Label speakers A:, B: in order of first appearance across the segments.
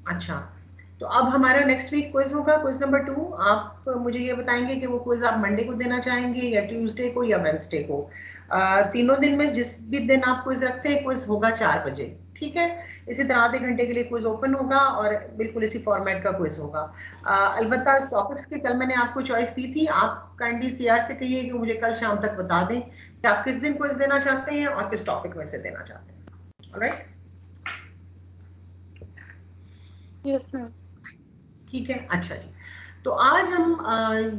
A: अच्छा, तो अब हमारा नेक्स्ट वीक क्विज होगा, क्विज नंबर 2। आप मुझे ये बताएंगे कि वो क्विज आप मंडे को देना चाहेंगे या ट्यूसडे को या वेंसडे को। तीनों दिन में जिस भी दिन आप क्विज रखते हैं, क्विज होगा 4 बजे, ठीक है। इसी तरह आधे घंटे के लिए क्विज ओपन होगा और बिल्कुल इसी फॉर्मेट का क्विज होगा। अलबत्ता टॉपिक्स की कल मैंने आपको चॉइस दी थी, आप काइंडली सीआर से कहिए कि मुझे कल शाम तक बता दें कि आप किस दिन क्विज देना चाहते हैं और किस टॉपिक में से देना चाहते हैं। Alright,
B: yes ma'am.
A: ठीक है, अच्छा जी। तो आज हम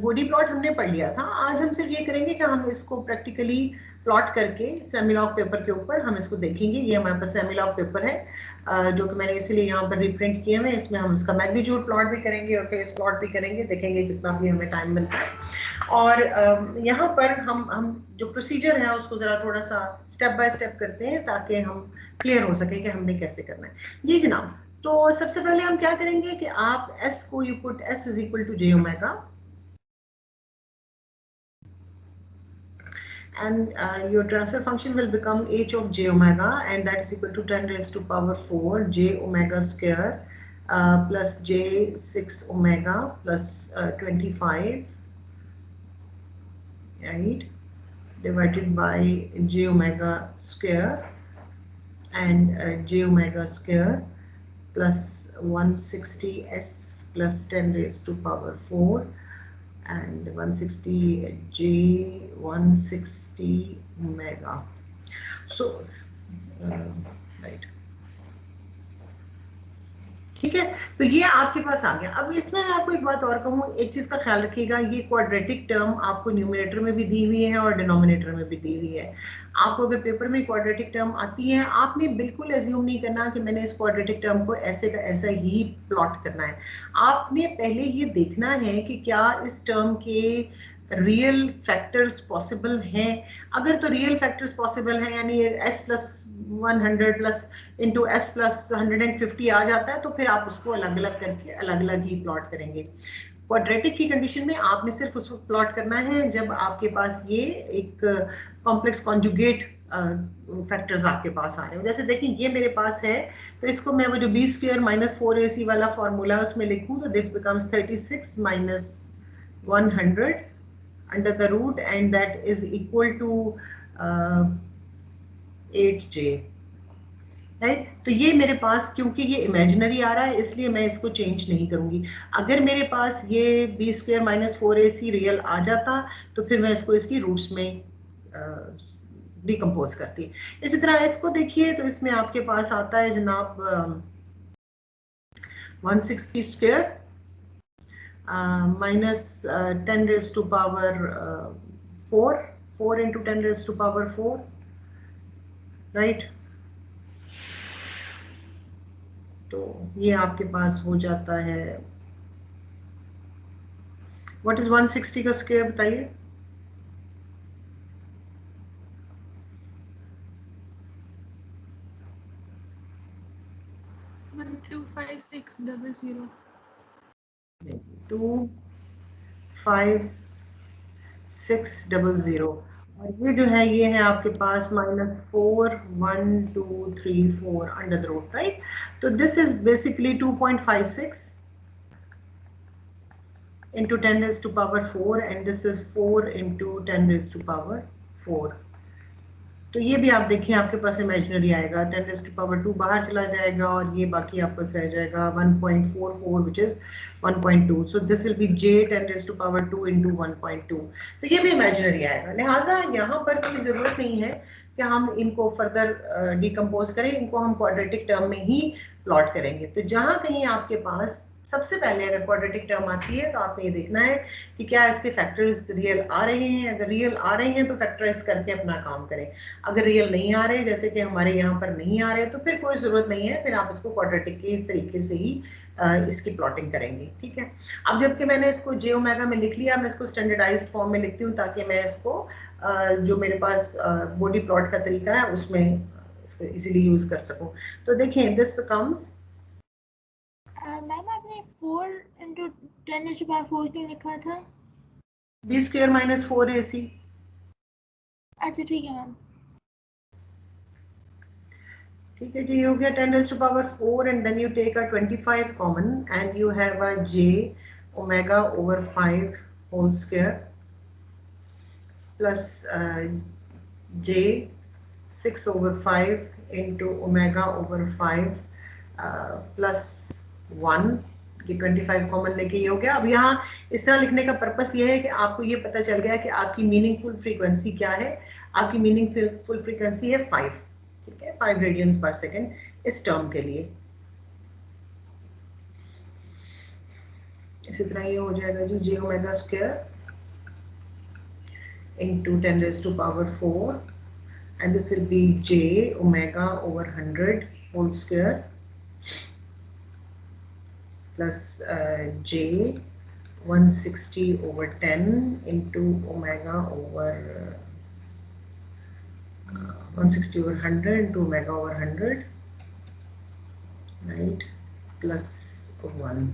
A: बॉडी प्लॉट हमने पढ़ लिया था, आज हम सिर्फ ये करेंगे कि हम इसको प्रैक्टिकली प्लॉट करके सेमी-लॉग पेपर के ऊपर हम इसको देखेंगे। ये हमारे पास सेमी-लॉग पेपर है जो कि मैंने इसीलिए यहाँ पर रिप्रिंट किए हुए हैं। इसमें हम इसका मैग्नीट्यूड प्लॉट भी करेंगे और फेस प्लॉट भी करेंगे, देखेंगे जितना भी हमें टाइम मिलता है। और यहाँ पर हम जो प्रोसीजर है उसको जरा थोड़ा सा स्टेप बाय स्टेप करते हैं ताकि हम क्लियर हो सके कि हमने कैसे करना है। जी जनाब, तो सबसे पहले हम क्या करेंगे कि आप s को you put s is equal to j omega and your transfer function will become h of j omega, and that is equal to 10 raised to power 4 j omega square plus j 6 omega plus 25, right, divided by j omega square and j omega square plus 160 s plus 10 raised to power 4 and 160 j 160 omega. So right, ठीक है। तो ये आपके पास आ गया। अब इसमें मैं आपको एक बात और कहूँ, एक चीज का ख्याल रखिएगा, ये क्वाड्रेटिक टर्म आपको न्यूमरेटर में भी दी हुई है और डिनोमिनेटर में भी दी हुई है। आपको अगर पेपर में क्वाड्रेटिक टर्म आती है, आपने बिल्कुल एज्यूम नहीं करना कि मैंने इस क्वाड्रेटिक टर्म को ऐसे का ऐसा ही प्लॉट करना है। आपने पहले ये देखना है कि क्या इस टर्म के रियल फैक्टर्स पॉसिबल हैं। अगर तो रियल फैक्टर्स पॉसिबल हैं, यानी s plus 100 plus into S plus 150 आ जाता है, तो फिर आप उसको अलग अलग करके अलग अलग ही प्लॉट करेंगे। क्वाड्रेटिक की कंडीशन में आपने सिर्फ उसको प्लॉट करना है जब आपके पास ये एक कॉम्प्लेक्स कॉन्जुगेट फैक्टर्स आपके पास आ रहे हो। जैसे देखिए ये मेरे पास है, तो इसको मैं वो जो बी स्क्वायर माइनस 4ac वाला फॉर्मूला उसमें लिखूं, तो this becomes 36 minus 100 under the root, and that is equal to 8j, right. तो ये मेरे पास, क्योंकि ये इमेजिनरी आ रहा है इसलिए मैं इसको चेंज नहीं करूंगी। अगर मेरे पास ये B square minus 4ac real आ जाता तो फिर मैं इसको इसकी रूट्स में डिकम्पोज करती। इसी तरह इसको देखिए, तो इसमें आपके पास आता है जनाब 160 square minus 10 raised to power 4 into 10 raised to power 4, right। तो ये आपके पास हो जाता है, व्हाट इज 160 का स्क्वायर बताइए।
B: 125600
A: 25600, और ये जो है ये है आपके पास -4 1 2 3 4 अंडर द रूट, राइट। तो this is basically 2.56 into 10 raised to power 4 and this is 4 into 10 raised to power 4। तो ये भी आप देखिए आपके पास इमेजिनरी आएगा, 10 raised to power 2 बाहर चला जाएगा और ये बाकी आपके पास रह जाएगा 1.44 which is 1.2। so this will be j 10 raised to power 2 into 1.2। तो ये भी इमेजिनरी आएगा, लिहाजा यहाँ पर कोई जरूरत नहीं है कि हम इनको फर्दर डिकम्पोज करें, इनको हम क्वाड्रेटिक टर्म में ही प्लॉट करेंगे। तो जहां कहीं आपके पास सबसे पहले अगर क्वाड्रेटिक टर्म आती है तो आपने ये देखना है कि क्या इसके फैक्टर्स रियल आ रहे हैं। अगर रियल आ रहे हैं तो फैक्टराइज करके अपना काम करें। अगर रियल नहीं आ रहे, जैसे कि हमारे यहाँ पर नहीं आ रहे, तो फिर कोई जरूरत नहीं है, फिर आप इसको क्वाड्रेटिक के तरीके से ही इसकी प्लॉटिंग करेंगे, ठीक है। अब जबकि मैंने इसको जे ओमेगा में लिख लिया, मैं इसको स्टैंडर्डाइज्ड फॉर्म में लिखती हूँ ताकि मैं इसको जो मेरे पास बॉडी प्लॉट का तरीका है उसमें इसको इजीली यूज कर सकूं। तो देखें दिस बिकम्स,
B: मैम आपने 4 into 10 raised to power 4 क्यों लिखा था?
A: B square minus 4ac।
B: अच्छा ठीक है मैम।
A: ठीक है जी, हो गया 10 raised to power 4 and then you take a 25 common and you have a j omega over 5 whole square plus j 6 over 5 into omega over 5 plus 1, ये 25 कॉमन लेके ये हो गया। अब यहाँ इस तरह लिखने का पर्पस ये है कि आपको ये पता चल गया कि आपकी मीनिंगफुल फ्रीक्वेंसी क्या है। आपकी मीनिंगफुल फ्रीक्वेंसी है 5, ठीक है, 5 रेडियंस पर सेकेंड इस टर्म के लिए। इसी तरह ये हो जाएगा जी j omega square into 10 raised to power 4 and this will be j omega over 100 whole square plus j 160 over 10 into omega over 160 over 100 into omega over 100, right, plus 1,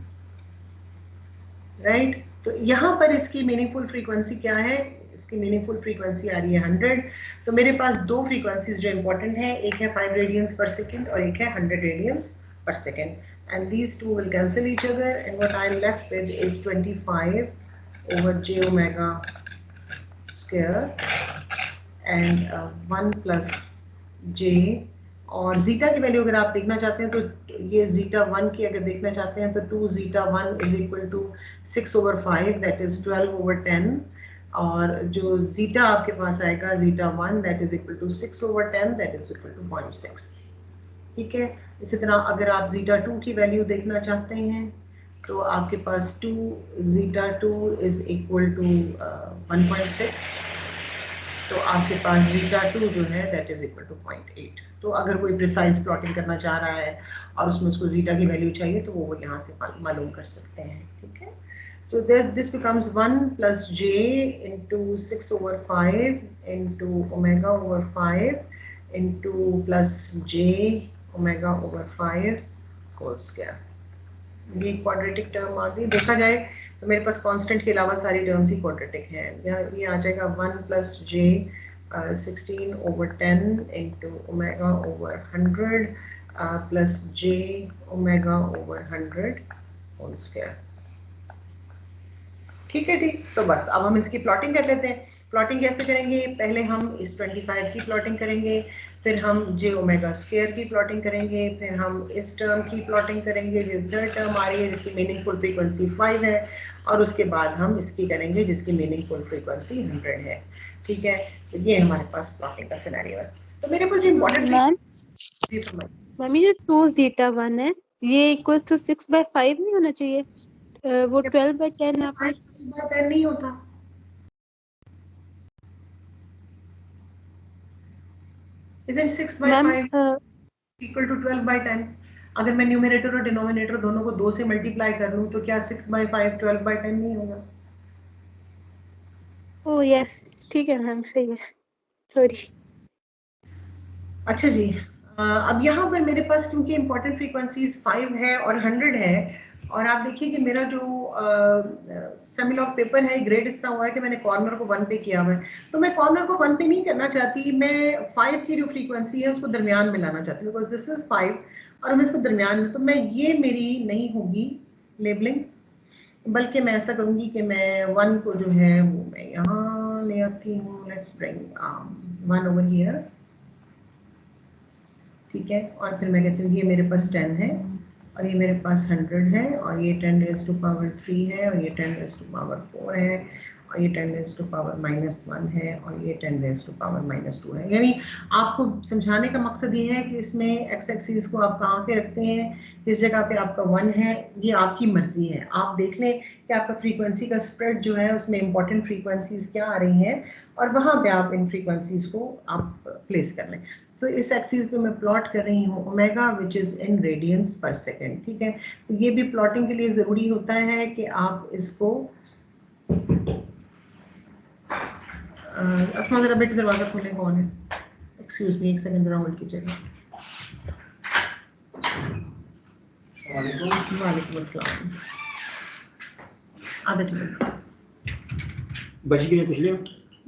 A: right। तो यहाँ पर इसकी मीनिंगफुल फ्रीक्वेंसी क्या है? इसकी meaningful frequency आ रही है 100। तो मेरे पास दो फ्रीक्वेंसीज जो इंपॉर्टेंट है, एक है 5 रेडियंस पर सेकेंड और एक है 100 radiance per second, and these two will cancel each other, and what I'm left with is 25 over j omega square and 1 plus j, और zeta की वैल्यू अगर आप देखना चाहते हैं तो ये zeta 1 की अगर देखना चाहते हैं तो 2 zeta 1 is equal to 6 over 5 that is 12 over 10, और जो zeta आपके पास आएगा zeta 1 that is equal to 6 over 10 that is equal to 0.6, ठीक है। इसी तरह अगर आप zeta 2 की वैल्यू देखना चाहते हैं तो आपके पास 2 zeta 2 is equal to 1.6, तो आपके पास zeta 2 जो है that is equal to 0.8। तो अगर कोई प्रिसाइज प्लॉटिंग करना चाह रहा है और उसमें उसको zeta की वैल्यू चाहिए तो वो यहाँ से मालूम कर सकते हैं, ठीक है। So this becomes 1 plus j into 6 over 5 into omega over 5 into plus j omega over 5 whole square। ये क्वाड्रेटिक टर्म आ गई। देखा जाए तो मेरे पास कांस्टेंट के अलावा सारी टर्म्स ही क्वाड्रेटिक हैं। ये आ जाएगा 1 plus j 16 over 10 into omega over 100 plus j omega over 100 whole square, ठीक है। ठीक, तो बस अब हम इसकी प्लॉटिंग कर लेते हैं। प्लॉटिंग कैसे करेंगे? पहले हम इस 25 की प्लॉटिंग करेंगे, फिर हम j ओमेगा स्क्वायर की प्लॉटिंग करेंगे, फिर हम इस टर्म की प्लॉटिंग करेंगे जो थर्ड टर्म आ रही है जिसकी मीनिंगफुल फ्रीक्वेंसी 5 है, और उसके बाद हम इसकी करेंगे जिसकी मीनिंगफुल फ्रीक्वेंसी 100 है, ठीक है। तो ये हमारे पास प्लॉटिंग का सिनेरियो है। तो मेरे पास इम्पोर्टेंट
B: मम्मी जो 2 zeta 1 है ये इक्वल टू 6/5 नहीं होना चाहिए? वो 12/10 यहाँ पर
A: 10 नहीं होता। Isn't 6/5 equal to 12/10? अगर मैं न्यूमरेटर और डिनोमिनेटर दोनों को 2 से मल्टीप्लाई कर लूं तो क्या 6/5 12/10 नहीं होगा?
B: ओह यस, ठीक है मैम, सही है, सॉरी।
A: अच्छा जी, अब यहाँ पर मेरे पास क्योंकि इम्पोर्टेंट फ्रीक्वेंसीज 5 है और 100 है, और आप देखिए कि मेरा जो सेमिलॉग पेपर है ग्रेड इस तरह हुआ है कि मैंने कॉर्नर को 1 पे किया हुआ है, तो मैं कॉर्नर को 1 पे नहीं करना चाहती, मैं 5 की जो फ्रीक्वेंसी है उसको दरमियान में लाना चाहती हूँ, बिकॉज दिस इज 5 और मैं इसको दरमियान में, तो मैं ये मेरी नहीं होगी लेबलिंग, बल्कि मैं ऐसा करूँगी कि मैं 1 को जो है वो मैं यहाँ ले आती हूँ, लेट्स ब्रिंग 1 ओवर हियर, ठीक है। और फिर मैं कहती हूँ ये मेरे पास 10 है और ये मेरे पास 100 है और ये 10 रेज़ टू पावर 3 है और ये 10 रेज़ टू पावर 4 है और ये 10 रेज़ टू पावर -1 है और ये 10 रेज़ टू पावर -2 है। यानी आपको समझाने का मकसद ये है कि इसमें एक्स एक्सिस को आप कहाँ पे रखते हैं, किस जगह पे आपका 1 है, ये आपकी मर्जी है। आप देख लें कि आपका फ्रीक्वेंसी का स्प्रेड जो है उसमें इंपॉर्टेंट फ्रीक्वेंसीज क्या आ रही हैं और वहाँ पे आप इन फ्रीक्वेंसीज को आप प्लेस कर लें। सो इस एक्सिस पे मैं प्लॉट कर रही हूँ omega which is in radiance पर सेकेंड, ठीक है। तो ये भी प्लॉटिंग के लिए ज़रूरी होता है कि आप इसको अस्मा ज़रा बेटे दरवाज़ा खोलें, कौन है? एक्सक्यूज मी, एक सेकंड ज़रा होल्ड कीजिएगा। वालेकुम अस्सलाम। आधा चलो
C: बची के लिए पूछ लिया?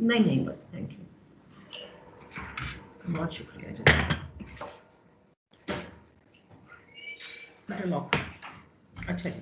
A: नहीं बस, थैंक यू, बहुत शुक्रिया जी। अच्छा जी,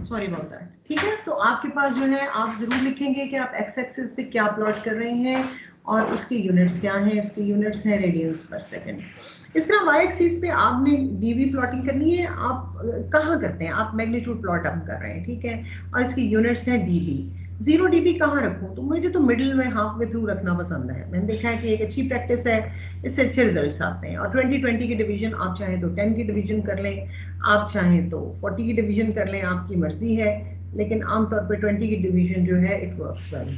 A: सॉरी अबाउट दैट। ठीक है, तो आपके पास जो है आप जरूर लिखेंगे कि आप एक्स एक्सिस पे क्या प्लॉट कर रहे हैं और उसके यूनिट्स क्या हैं। इसके यूनिट्स हैं रेडियंस पर सेकंड। इस तरह वाई एक्सिस पे आपने डीवी प्लॉटिंग करनी है। आप कहाँ करते हैं? आप मैग्नीट्यूड प्लॉट आप कर रहे हैं, ठीक है, और इसकी यूनिट्स हैं डीबी। 0 dB कहाँ रखूँ? तो मुझे तो मिडिल में हाफ वे थ्रू रखना पसंद है। मैंने देखा है कि एक अच्छी प्रैक्टिस है, इससे अच्छे रिजल्ट्स आते हैं। और 20-20 की डिवीजन आप चाहें तो 10 की डिवीजन कर लें, आप चाहें तो 40 की डिवीजन कर लें, आपकी मर्जी है, लेकिन आमतौर पर 20 की डिवीजन जो है इट वर्क्स वेल।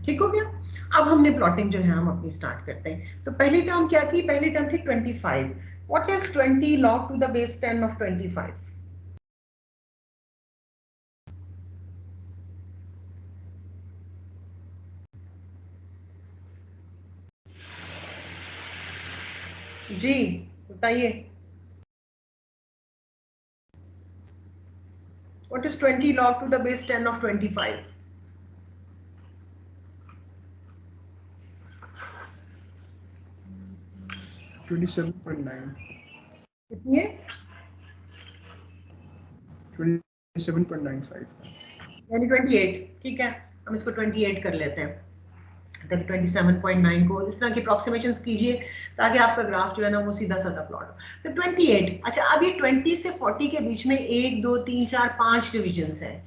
A: ठीक हो गया? अब हमने प्लॉटिंग जो है हम अपनी स्टार्ट करते हैं। तो पहली टर्म क्या थी? पहली टर्म थी 25। What is 20 log to the base 10 of 25? जी बताइए, what is 20 log to the base 10 of 25?
D: 27.9
A: कितनी है?
D: 27.95
A: यानी 28। ठीक है, हम इसको 28 कर लेते हैं। तब 27.9 को इस तरह की अप्रोक्सीमेशंस कीजिए ताकि आपका ग्राफ जो है ना वो सीधा साधा प्लॉट हो। तो 28। अच्छा, अब ये 20 से 40 के बीच में 1 2 3 4 5 डिविजन्स हैं।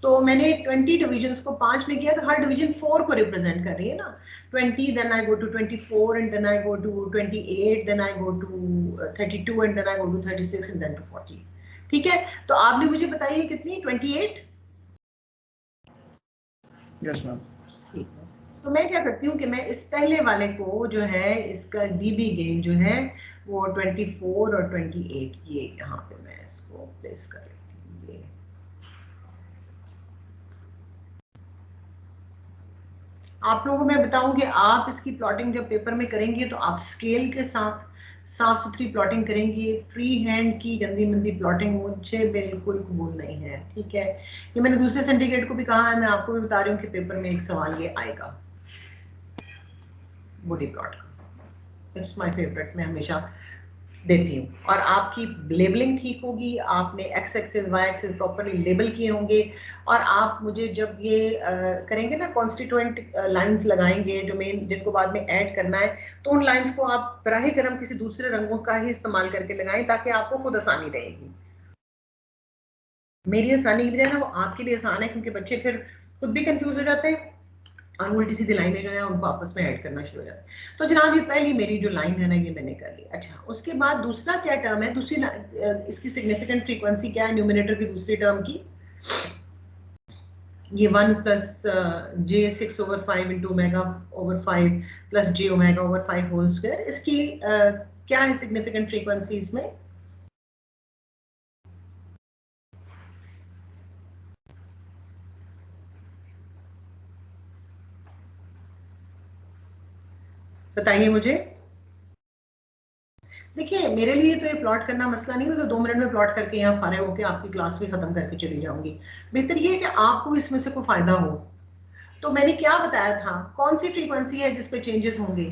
A: तो मैंने 20 डिविजन्स को 5 में किया, तो हर डिवीजन 4 को रिप्रेजेंट कर रही है ना। 20, then I go to 24, and then I go to 28, then I go to 32, and then I go to 36, and then to 40। ठीक है, तो आपने मुझे बताइए कितनी? 28।
D: Yes ma'am.
A: ठीक है, तो मैं क्या करती हूँ कि मैं इस पहले वाले को जो है इसका डीबी गेन जो है वो 24 और 28 ये यहाँ पे मैं इसको प्लेस कर लेती हूँ। ये आप लोगों को मैं बताऊं कि आप इसकी प्लॉटिंग जब पेपर में करेंगे तो आप स्केल के साथ साफ सुथरी प्लॉटिंग करेंगे। फ्री हैंड की गंदी मंदी प्लॉटिंग मुझे बिल्कुल कबूल नहीं है। ठीक है, ये मैंने दूसरे सिंडिकेट को भी कहा है, मैं आपको भी बता रही हूँ कि पेपर में एक सवाल ये आएगा बॉडी प्लॉट का। इट्स माय फेवरेट, मैं हमेशा देती हूँ। और आपकी लेबलिंग ठीक होगी, आपने X axis Y axis properly label किए होंगे, और आप मुझे जब ये करेंगे ना कॉन्स्टिट्यूएंट लाइंस लगाएंगे जो मेन जिनको बाद में ऐड करना है, तो उन लाइंस को आप बराह करम किसी दूसरे रंगों का ही इस्तेमाल करके लगाएं ताकि आपको खुद आसानी रहेगी। मेरी आसानी की बजाय ना वो आपके लिए आसान है, क्योंकि बच्चे फिर खुद भी कंफ्यूज हो जाते हैं और उल्टी सीधी लाइनें जो है उनको आपस में ऐड करना शुरू हो जाता है। तो जनाब ये पहली मेरी जो लाइन है ना ये मैंने कर ली। अच्छा, उसके बाद दूसरा क्या टर्म है? दूसरी इसकी सिग्निफिकेंट फ्रीक्वेंसी क्या है न्यूमरेटर की दूसरी टर्म की? ये 1 प्लस j6/5 इंटू ओमेगा/5 प्लस j ओमेगा/5 होल स्क्वायर। इसकी क्या है सिग्निफिकेंट फ्रीक्वेंसी इसमें? बताइए मुझे। देखिए, मेरे लिए तो ये प्लॉट करना मसला नहीं है, तो 2 मिनट में प्लॉट करके यहाँ फारे होकर आपकी क्लास भी खत्म करके चली जाऊंगी। बेहतर ये है कि आपको इसमें से कोई फायदा हो। तो मैंने क्या बताया था, कौन सी फ्रीक्वेंसी है जिस पे चेंजेस होंगे?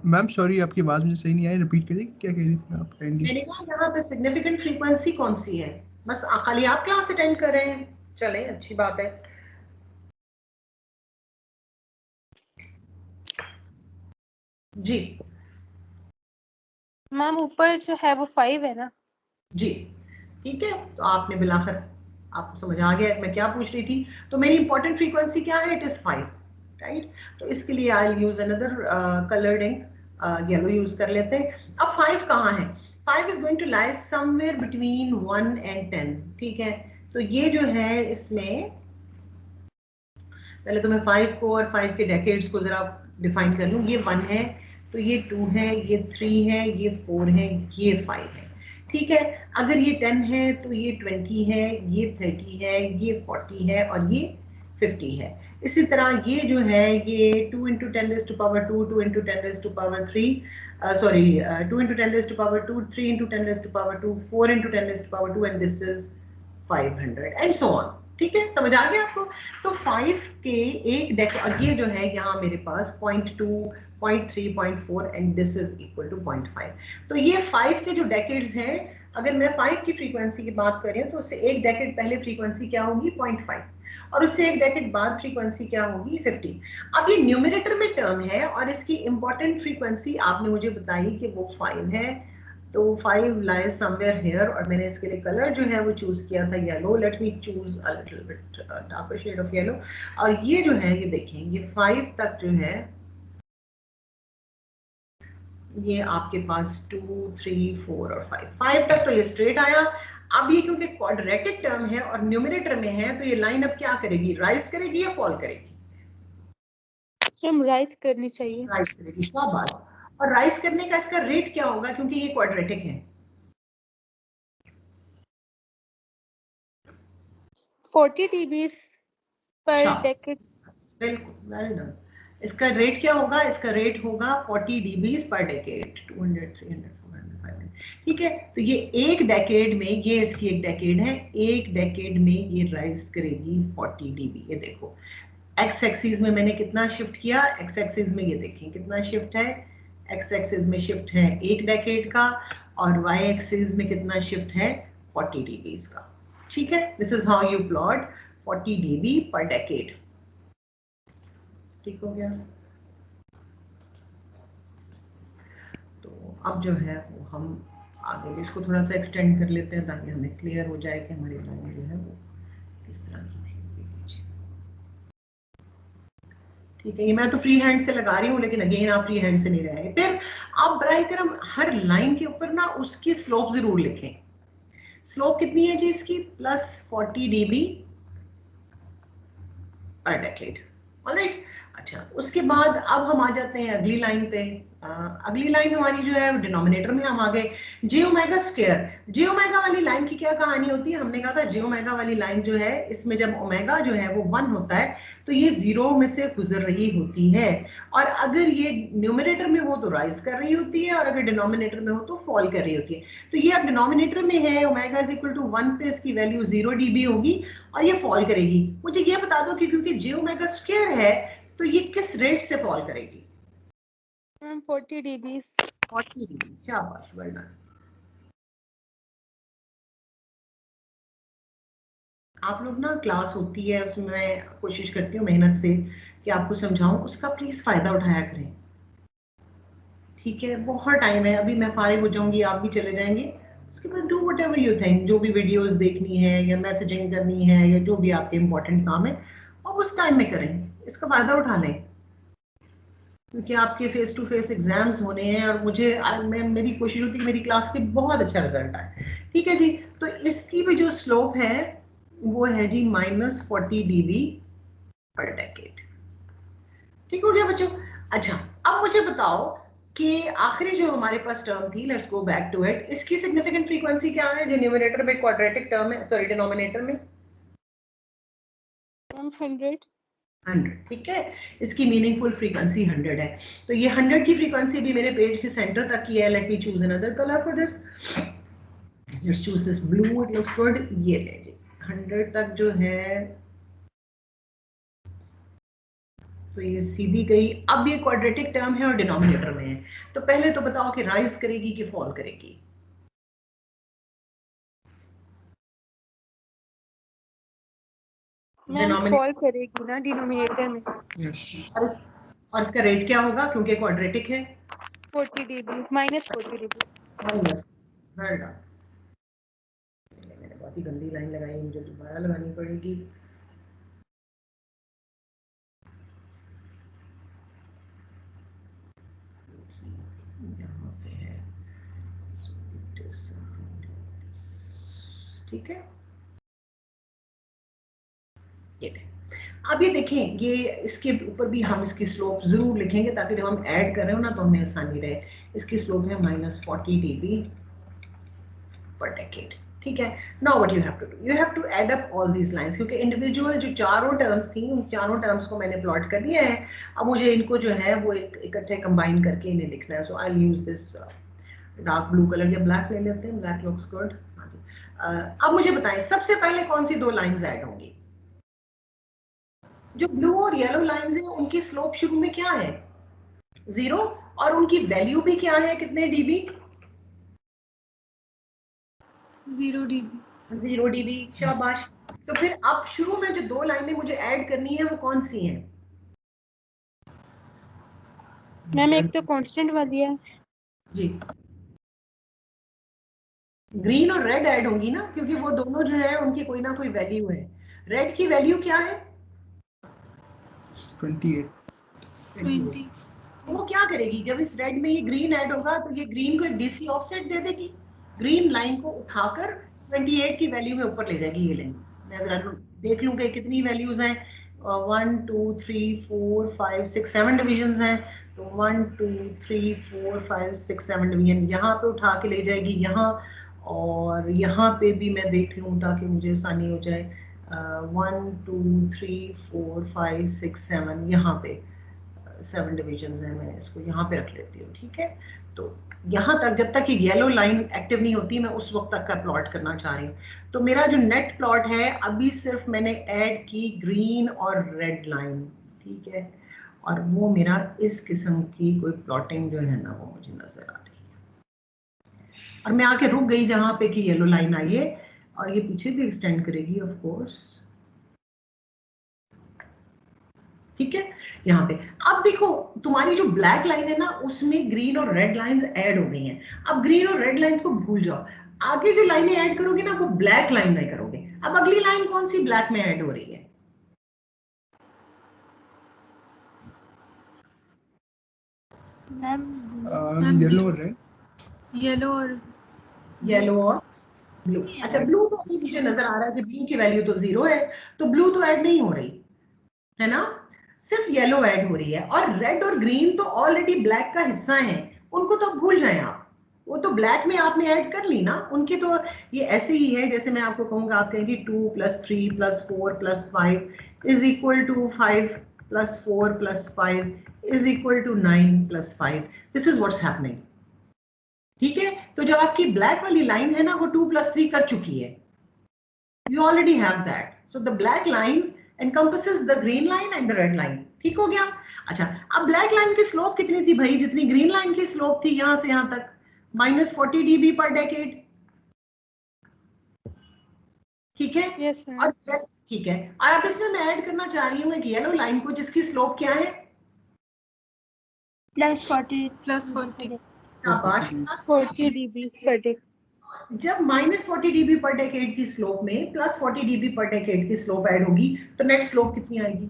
D: मैम सॉरी, आपकी आवाज मुझे सही नहीं आई, रिपीट करिए क्या कह रही थी आप काइंडली।
A: मैंने कहा यहाँ पे सिग्निफिकेंट फ्रीक्वेंसी कौन सी है? बस खाली आप क्लास अटेंड कर रहे हैं, चले अच्छी बात है। जी
B: मैम ऊपर जो है वो 5 है ना?
A: जी ठीक है, तो आपने बिलाखिर आपको समझ आ गया मैं क्या पूछ रही थी। तो मेरी इंपॉर्टेंट फ्रीक्वेंसी क्या है? It is 5, right. तो इसके लिए I will use another coloured ink, yellow use कर लेते हैं। अब 5 कहाँ है? 5 is going to lie somewhere between 1 and 10। ठीक है, तो ये जो है इसमें पहले तो मैं 5 को और 5 के डेकेड्स को जरा डिफाइन कर लूँ। ये 1 है, तो ये 2 है, ये 3 है, ये 4 है, ये 5 है। ठीक है, अगर ये 10 है तो ये 20 है, ये 30 है, ये 40 है और ये 50 है। इसी तरह ये जो है ये 2 × 10⁻², 2 × 10⁻3 sorry 2 × 10⁻², 3 × 10⁻², 4 × 10⁻², and this is 500 and so on. ठीक है, समझ आ गया आपको? तो 5 के एक डेकेड, और ये जो है यहाँ मेरे पास 0.2, 0.3, 0.4 and this is equal to 0.5। तो ये 5 के जो डेकेड्स हैं, अगर मैं 5 की फ्रीक्वेंसी की बात कर रही हूँ तो उससे एक डेकेड पहले फ्रीक्वेंसी क्या होगी 0.5, और उससे एक डेकेड बाद फ्रीक्वेंसी क्या होगी 50। अब ये न्यूमरेटर में टर्म है और इसकी इंपॉर्टेंट फ्रीक्वेंसी आपने मुझे बताई कि वो 5 है, तो 5 लाइज समवेयर हियर, और मैंने इसके लिए कलर जो है वो चूज किया था yellow. Let me choose a little bit darker shade of yellow. और ये जो है ये देखें, ये 5 तक जो है ये आपके पास 2, 3, 4 और 5 तक तो ये स्ट्रेट आया। अब ये क्योंकि क्वाड्रेटिक टर्म है और न्यूमरेटर में है, तो ये लाइन अब क्या करेगी, राइज करेगी या फॉल करेगी?
B: हम राइज करनी चाहिए।
A: राइज करेगी, शाबाश। और राइज करने का इसका रेट क्या होगा, क्योंकि ये क्वाड्रेटिक है?
B: 40 dB पर डेकेड।
A: बिल्कुल, वेल डन। इसका रेट क्या होगा? इसका रेट होगा 40 dB पर डेकेड, 200, 300, 400, 500। ठीक है, तो ये एक डेकेड में, ये इसकी एक डेकेड है, एक डेकेड में ये राइज करेगी 40 dB। ये देखो एक्स एक्सिस में मैंने कितना शिफ्ट किया, एक्स एक्सिस में ये देखें कितना शिफ्ट है, एक्स एक्सिस में शिफ्ट है एक डेकेड का, और वाई एक्सिस में कितना शिफ्ट है 40 dB का। ठीक है, this is how you plot 40 dB पर डेकेड। ठीक हो गया? तो अब जो है वो हम आगे भी इसको थोड़ा सा एक्सटेंड कर लेते हैं ताकि हमें क्लियर हो जाए कि हमारी लाइन जो है वो किस तरह की थी। ठीक है, ये मैं तो फ्री हैंड से लगा रही हूँ, लेकिन अगेन आप फ्री हैंड से नहीं रहेंगे। फिर आप बराए करम हर लाइन के ऊपर ना उसकी स्लोप जरूर लिखें। स्लोप कितनी है जी इसकी? +40 dB पर डेकेड। ऑलराइट, अच्छा उसके बाद अब हम आ जाते हैं अगली लाइन पे। अगली लाइन हमारी जो है डिनोमिनेटर में हम आ गए, जे ओमेगा स्क्वायर। जे ओमेगा वाली लाइन की क्या कहानी होती है? हमने कहा था जे ओमेगा वाली लाइन जो है, इसमें जब ओमेगा जो है वो 1 होता है तो ये 0 में से गुजर रही होती है, और अगर ये न्यूमरेटर में हो तो राइज कर रही होती है, और अगर डिनोमिनेटर में हो तो फॉल कर रही होती है। तो ये अब डिनोमिनेटर में है, ओमेगा इज इक्वल टू 1 पे इसकी वैल्यू 0 dB होगी और ये फॉल करेगी। मुझे ये बता दो कि क्योंकि जे ओमेगा स्क्वायर है तो ये किस रेट से फॉल करेगी?
B: 40 dB।
A: 40 dB, शाबाश, वेल डन। आप लोग ना क्लास होती है उसमें मैं कोशिश करती हूँ मेहनत से कि आपको समझाऊं, उसका प्लीज फायदा उठाया करें। ठीक है, बहुत टाइम है, अभी मैं फारिग हो जाऊंगी, आप भी चले जाएंगे, उसके बाद डू व्हाटएवर यू थिंक, जो भी वीडियोस देखनी है या मैसेजिंग करनी है या जो भी आपके इंपॉर्टेंट काम है और उस टाइम में करें, इसका फायदा उठा लें, क्योंकि आपके फेस टू फेस एग्जाम्स होने हैं और मेरी कोशिश होती है कि मेरी क्लास के बहुत अच्छा रिजल्ट आए। ठीक है जी, तो इसकी भी जो स्लोप है वो है जी -40 dB पर डेकेड। ठीक हो गया बच्चों? अच्छा, अब मुझे बताओ कि आखिरी जो हमारे पास टर्म थी, let's go back to it, इसकी सिग्निफिकेंट फ्रीक्वेंसी क्या है जो न्यूमरेटर में क्वाड्रेटिक टर्म है, सॉरी डिनोमिनेटर में
B: 100।
A: 100। ठीक है, इसकी मीनिंगफुल फ्रीक्वेंसी 100 है। तो ये 100 की फ्रीक्वेंसी भी मेरे पेज के सेंटर तक की है। Late me choose another colour for this, let's choose this blue, it looks good. ये ले जी 100 तक जो है, तो ये सीधी गई। अब ये क्वाड्रेटिक टर्म है और डिनोमिनेटर में है, तो पहले तो बताओ कि राइज करेगी कि फॉल करेगी?
B: फॉल करेगी ना डिनोमिनेटर में।
D: यस।
A: और इसका रेट क्या होगा क्योंकि क्वाड्रेटिक है?
B: 40 dB, -40 dB।
A: Well done. मैंने बहुत ही गंदी लाइन लगाई, मुझे दोबारा लगानी पड़ेगी। यहाँ से है, ठीक है, ये अब ये देखें, ये इसके ऊपर भी हम इसकी स्लोप जरूर लिखेंगे ताकि जब हम ऐड कर रहे हो ना तो हमें आसानी रहे। इसकी स्लोप है -40 dB पर डेकेड। ठीक है, now what you have to do, you have to add up all these lines, क्योंकि इंडिविजुअल जो चारों टर्म्स थी उन चारों टर्म्स को मैंने प्लॉट कर दिया है। अब मुझे इनको जो है वो इकट्ठे कंबाइन करके इन्हें लिखना है। So I will use this dark blue colour या ब्लैक ले लेते हैं, ब्लैक लुक्स गुड। अब मुझे बताएं सबसे पहले कौन सी दो लाइंस ऐड होंगी? जो ब्लू और येलो लाइंस हैं उनकी स्लोप शुरू में क्या है? 0, और उनकी वैल्यू भी क्या है, कितने dB?
E: 0 dB।
A: 0 dB, शाबाश। तो फिर अब शुरू में जो दो लाइनें मुझे ऐड करनी है वो कौन सी हैं?
B: मैम एक तो कांस्टेंट वाली है
A: जी, ग्रीन और रेड ऐड होंगी ना, क्योंकि वो दोनों जो है उनकी कोई ना कोई वैल्यू है। रेड की वैल्यू क्या है?
D: 28।
E: 20।
A: वो क्या करेगी जब इस रेड में ये ग्रीन ऐड होगा तो ये ग्रीन को एक डीसी ऑफसेट दे देगी, ग्रीन लाइन को उठाकर 28 की वैल्यू में ऊपर ले जाएगी। ये लाइन मैं जरा देख लूं कि कितनी वैल्यूज हैं। 1 2 3 4 5 6 7 डिविजन्स हैं, तो 1 2 3 4 5 6 7 डिवीजन यहाँ पे उठा के ले जाएगी यहाँ, और यहाँ पे भी मैं देख लूं ताकि मुझे आसानी हो जाए। 1 2 3 4 5 6 7 यहाँ पे 7 डिविजन्स हैं, मैं इसको यहाँ पे रख लेती हूँ, ठीक है। तो यहाँ तक जब तक ये येलो लाइन एक्टिव नहीं होती मैं उस वक्त तक का प्लॉट करना चाह रही हूँ। तो मेरा जो नेट प्लॉट है अभी सिर्फ मैंने ऐड की ग्रीन और रेड लाइन, ठीक है, और वो मेरा इस किस्म की कोई प्लॉटिंग जो है ना वो मुझे नजर आ रही है, और मैं आके रुक गई जहाँ पे कि येलो लाइन आई है, और ये पीछे भी एक्सटेंड करेगी ऑफ कोर्स, ठीक है। यहाँ पे अब देखो तुम्हारी जो ब्लैक लाइन है ना उसमें ग्रीन और रेड लाइंस ऐड हो गई हैं। अब ग्रीन और रेड लाइंस को भूल जाओ, आगे जो लाइनें ऐड करोगे ना वो ब्लैक लाइन में करोगे। अब अगली लाइन कौन सी ब्लैक में ऐड हो रही है?
E: मैम
D: येलो और रेड।
E: येलो और
A: ब्लू। अच्छा, ब्लू तो अभी मुझे नजर आ रहा है कि ब्लू की वैल्यू तो 0 है, तो ब्लू तो ऐड नहीं हो रही है ना, सिर्फ येलो ऐड हो रही है। और रेड और ग्रीन तो ऑलरेडी ब्लैक का हिस्सा है, उनको तो भूल जाएं आप, वो तो ब्लैक में आपने ऐड कर ली ना उनकी। तो ये ऐसे ही है जैसे मैं आपको कहूंगा, आप कहेंगे 2 + 3 + 4 + 5 is equal to 5 + 4 + 5 is equal to 9 + 5। This is what's happening, ठीक है। तो जो आपकी ब्लैक वाली लाइन है ना वो 2 + 3 कर चुकी है, you already have that, so the black line encompasses the green line and the red line, ठीक हो गया। अच्छा, अब ब्लैक लाइन की स्लोप कितनी थी भाई? जितनी ग्रीन लाइन की स्लोप थी यहां से यहां तक, -40 dB पर डेकेड, ठीक है।
B: यस मैम
A: और ठीक है, और अब इसमें मैं ऐड करना चाह रही हूँ एक येलो लाइन को जिसकी स्लोप क्या है?
E: +40।
A: शाबाश,
B: 40 dB per day
A: जब -40 dB पर डेकेड की स्लोप में +40 dB पर डेकेड की स्लोप ऐड होगी तो नेट स्लोप कितनी आएगी?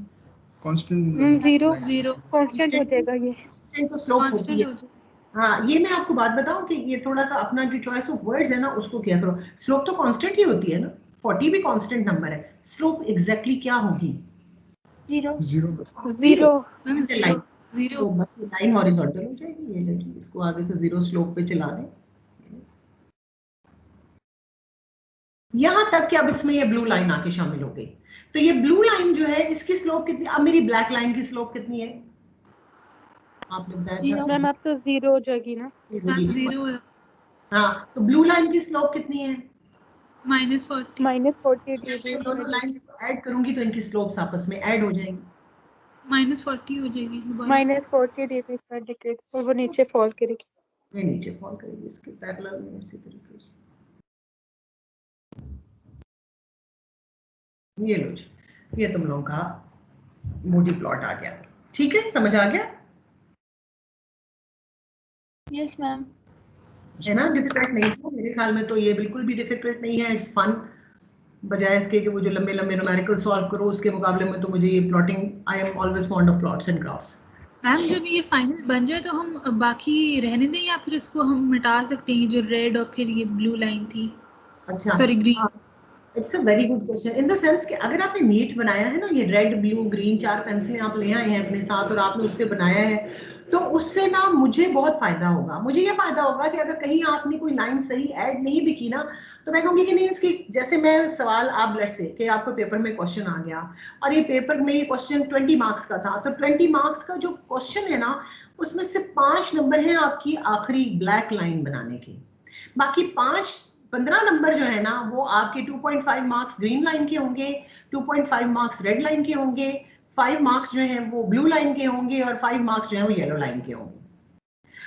D: कांस्टेंट।
E: 0
B: कांस्टेंट हो जाएगा ये
A: कांस्टेंट तो स्लोप होती
E: कांस्टेंट
A: है।
E: हो जाए।
A: हाँ, ये मैं आपको बात बताऊं कि ये थोड़ा सा अपना जो चॉइस ऑफ वर्ड्स है ना उसको किया करो। स्लोप तो कांस्टेंट ही होती है ना, 40 भी कांस्टेंट नंबर है, स्लोप एग्जैक्टली क्या होगी?
D: 0।
B: 0
E: मैम
A: लाइन
E: 0
A: तो बस लाइन हॉरिजॉन्टल हो जाएगी, ये लेकिन इसको आगे से 0 स्लोप पे चला दें। यहां तक कि अब इसमें ये ब्लू लाइन आके शामिल हो गई, तो ये ब्लू लाइन जो है इसकी स्लोप कितनी? अब मेरी ब्लैक लाइन की स्लोप कितनी है? आप लोग
B: मैम आप तो 0 हो जाएगी ना।
E: मैम 0 है।
A: हाँ, तो ब्लू लाइन की स्लोप कितनी है?
E: -40।
B: -40
A: जब
B: dB
A: मैं
B: per
A: दोनों
B: day
A: लाइंस को ऐड करूंगी तो इनकी स्लोप्स आपस में ऐड हो जाएंगी।
E: -40 हो जाएगी दोबारा।
B: -40 dB per decade, और वो नीचे फॉल करेगी।
A: ये नीचे फॉल करेगी इसके पैरेलल में इसी तरीके से। ये लो जी, ये तुम लोगों का मोटी प्लॉट आ गया, ठीक है, समझ आ गया?
E: Yes ma'am.
A: है ना? डिफिकल्ट नहीं था मेरे ख्याल में, तो ये बिल्कुल भी डिफिकल्ट नहीं है, इट्स फन। बजाय इसके कि वो जो लंबे लंबे न्यूमेरिकल सॉल्व करो उसके मुकाबले में तो मुझे ये plotting, I am always fond of plots and graphs.
E: Ma'am जब ये फाइनल बन जाए तो हम बाकी रहने दें या फिर इसको हम मिटा सकते हैं, जो रेड और फिर ये ब्लू लाइन थी,
A: अच्छा,
E: sorry green.
A: It's a very good question in the sense कि अगर आपने नीट बनाया है ना, ये रेड ब्लू ग्रीन 4 पेंसिलें आप ले आए हैं अपने साथ और आपने उससे बनाया है, तो उससे ना मुझे बहुत फायदा होगा। मुझे ये फायदा होगा कि अगर कहीं आपने कोई लाइन सही ऐड नहीं भी की ना तो मैं कहूँगी कि नहीं इसकी, जैसे मैं सवाल आप लेट से कि आपको पेपर में क्वेश्चन आ गया और ये पेपर में ये क्वेश्चन 20 मार्क्स का था, तो 20 मार्क्स का जो क्वेश्चन है ना उसमें से 5 नंबर है आपकी आखिरी ब्लैक लाइन बनाने की, बाकी 15 नंबर जो है ना वो आपके 2.5 मार्क्स ग्रीन लाइन के होंगे, 2.5 मार्क्स रेड लाइन के होंगे, 5 मार्क्स जो हैं वो ब्लू लाइन के होंगे और 5 मार्क्स जो हैं वो येलो लाइन के होंगे।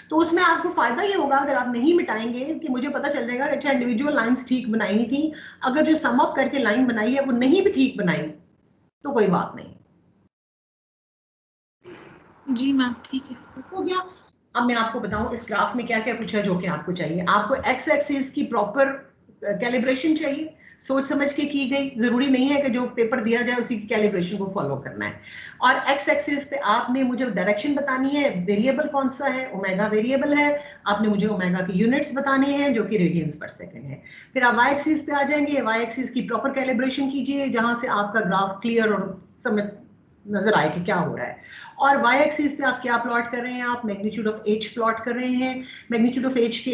A: तो उसमें आपको फायदा ये होगा अगर आप नहीं मिटाएंगे कि मुझे पता चल जाएगा अच्छा इंडिविजुअल लाइंस ठीक बनाई थी, अगर जो सम अप करके लाइन बनाई है वो नहीं भी ठीक बनाई तो कोई बात नहीं।
E: जी मैम ठीक है,
A: हो गया। अब मैं आपको बताऊं इस ग्राफ में क्या क्या कुछ है जो कि आपको चाहिए। आपको एक्स एक्सिस की प्रॉपर कैलिब्रेशन चाहिए, सोच समझ के की गई, जरूरी नहीं है कि जो पेपर दिया जाए उसी की कैलिब्रेशन को फॉलो करना है। और एक्स एक्सिस पे आपने मुझे डायरेक्शन बतानी है, वेरिएबल कौन सा है, ओमेगा वेरिएबल है, आपने मुझे ओमेगा की यूनिट्स बतानी है जो कि रेडियंस पर सेकंड है। फिर आप वाई एक्सिस पे आ जाएंगे, वाई एक्सिस की प्रॉपर कैलिब्रेशन कीजिए जहां से आपका ग्राफ क्लियर और समझ नजर आए कि क्या हो रहा है। और वाई एक्सिस पे आप क्या प्लॉट कर रहे हैं, आप मैग्नीट्यूड ऑफ एच प्लॉट कर रहे हैं। मैग्नीट्यूड ऑफ एच के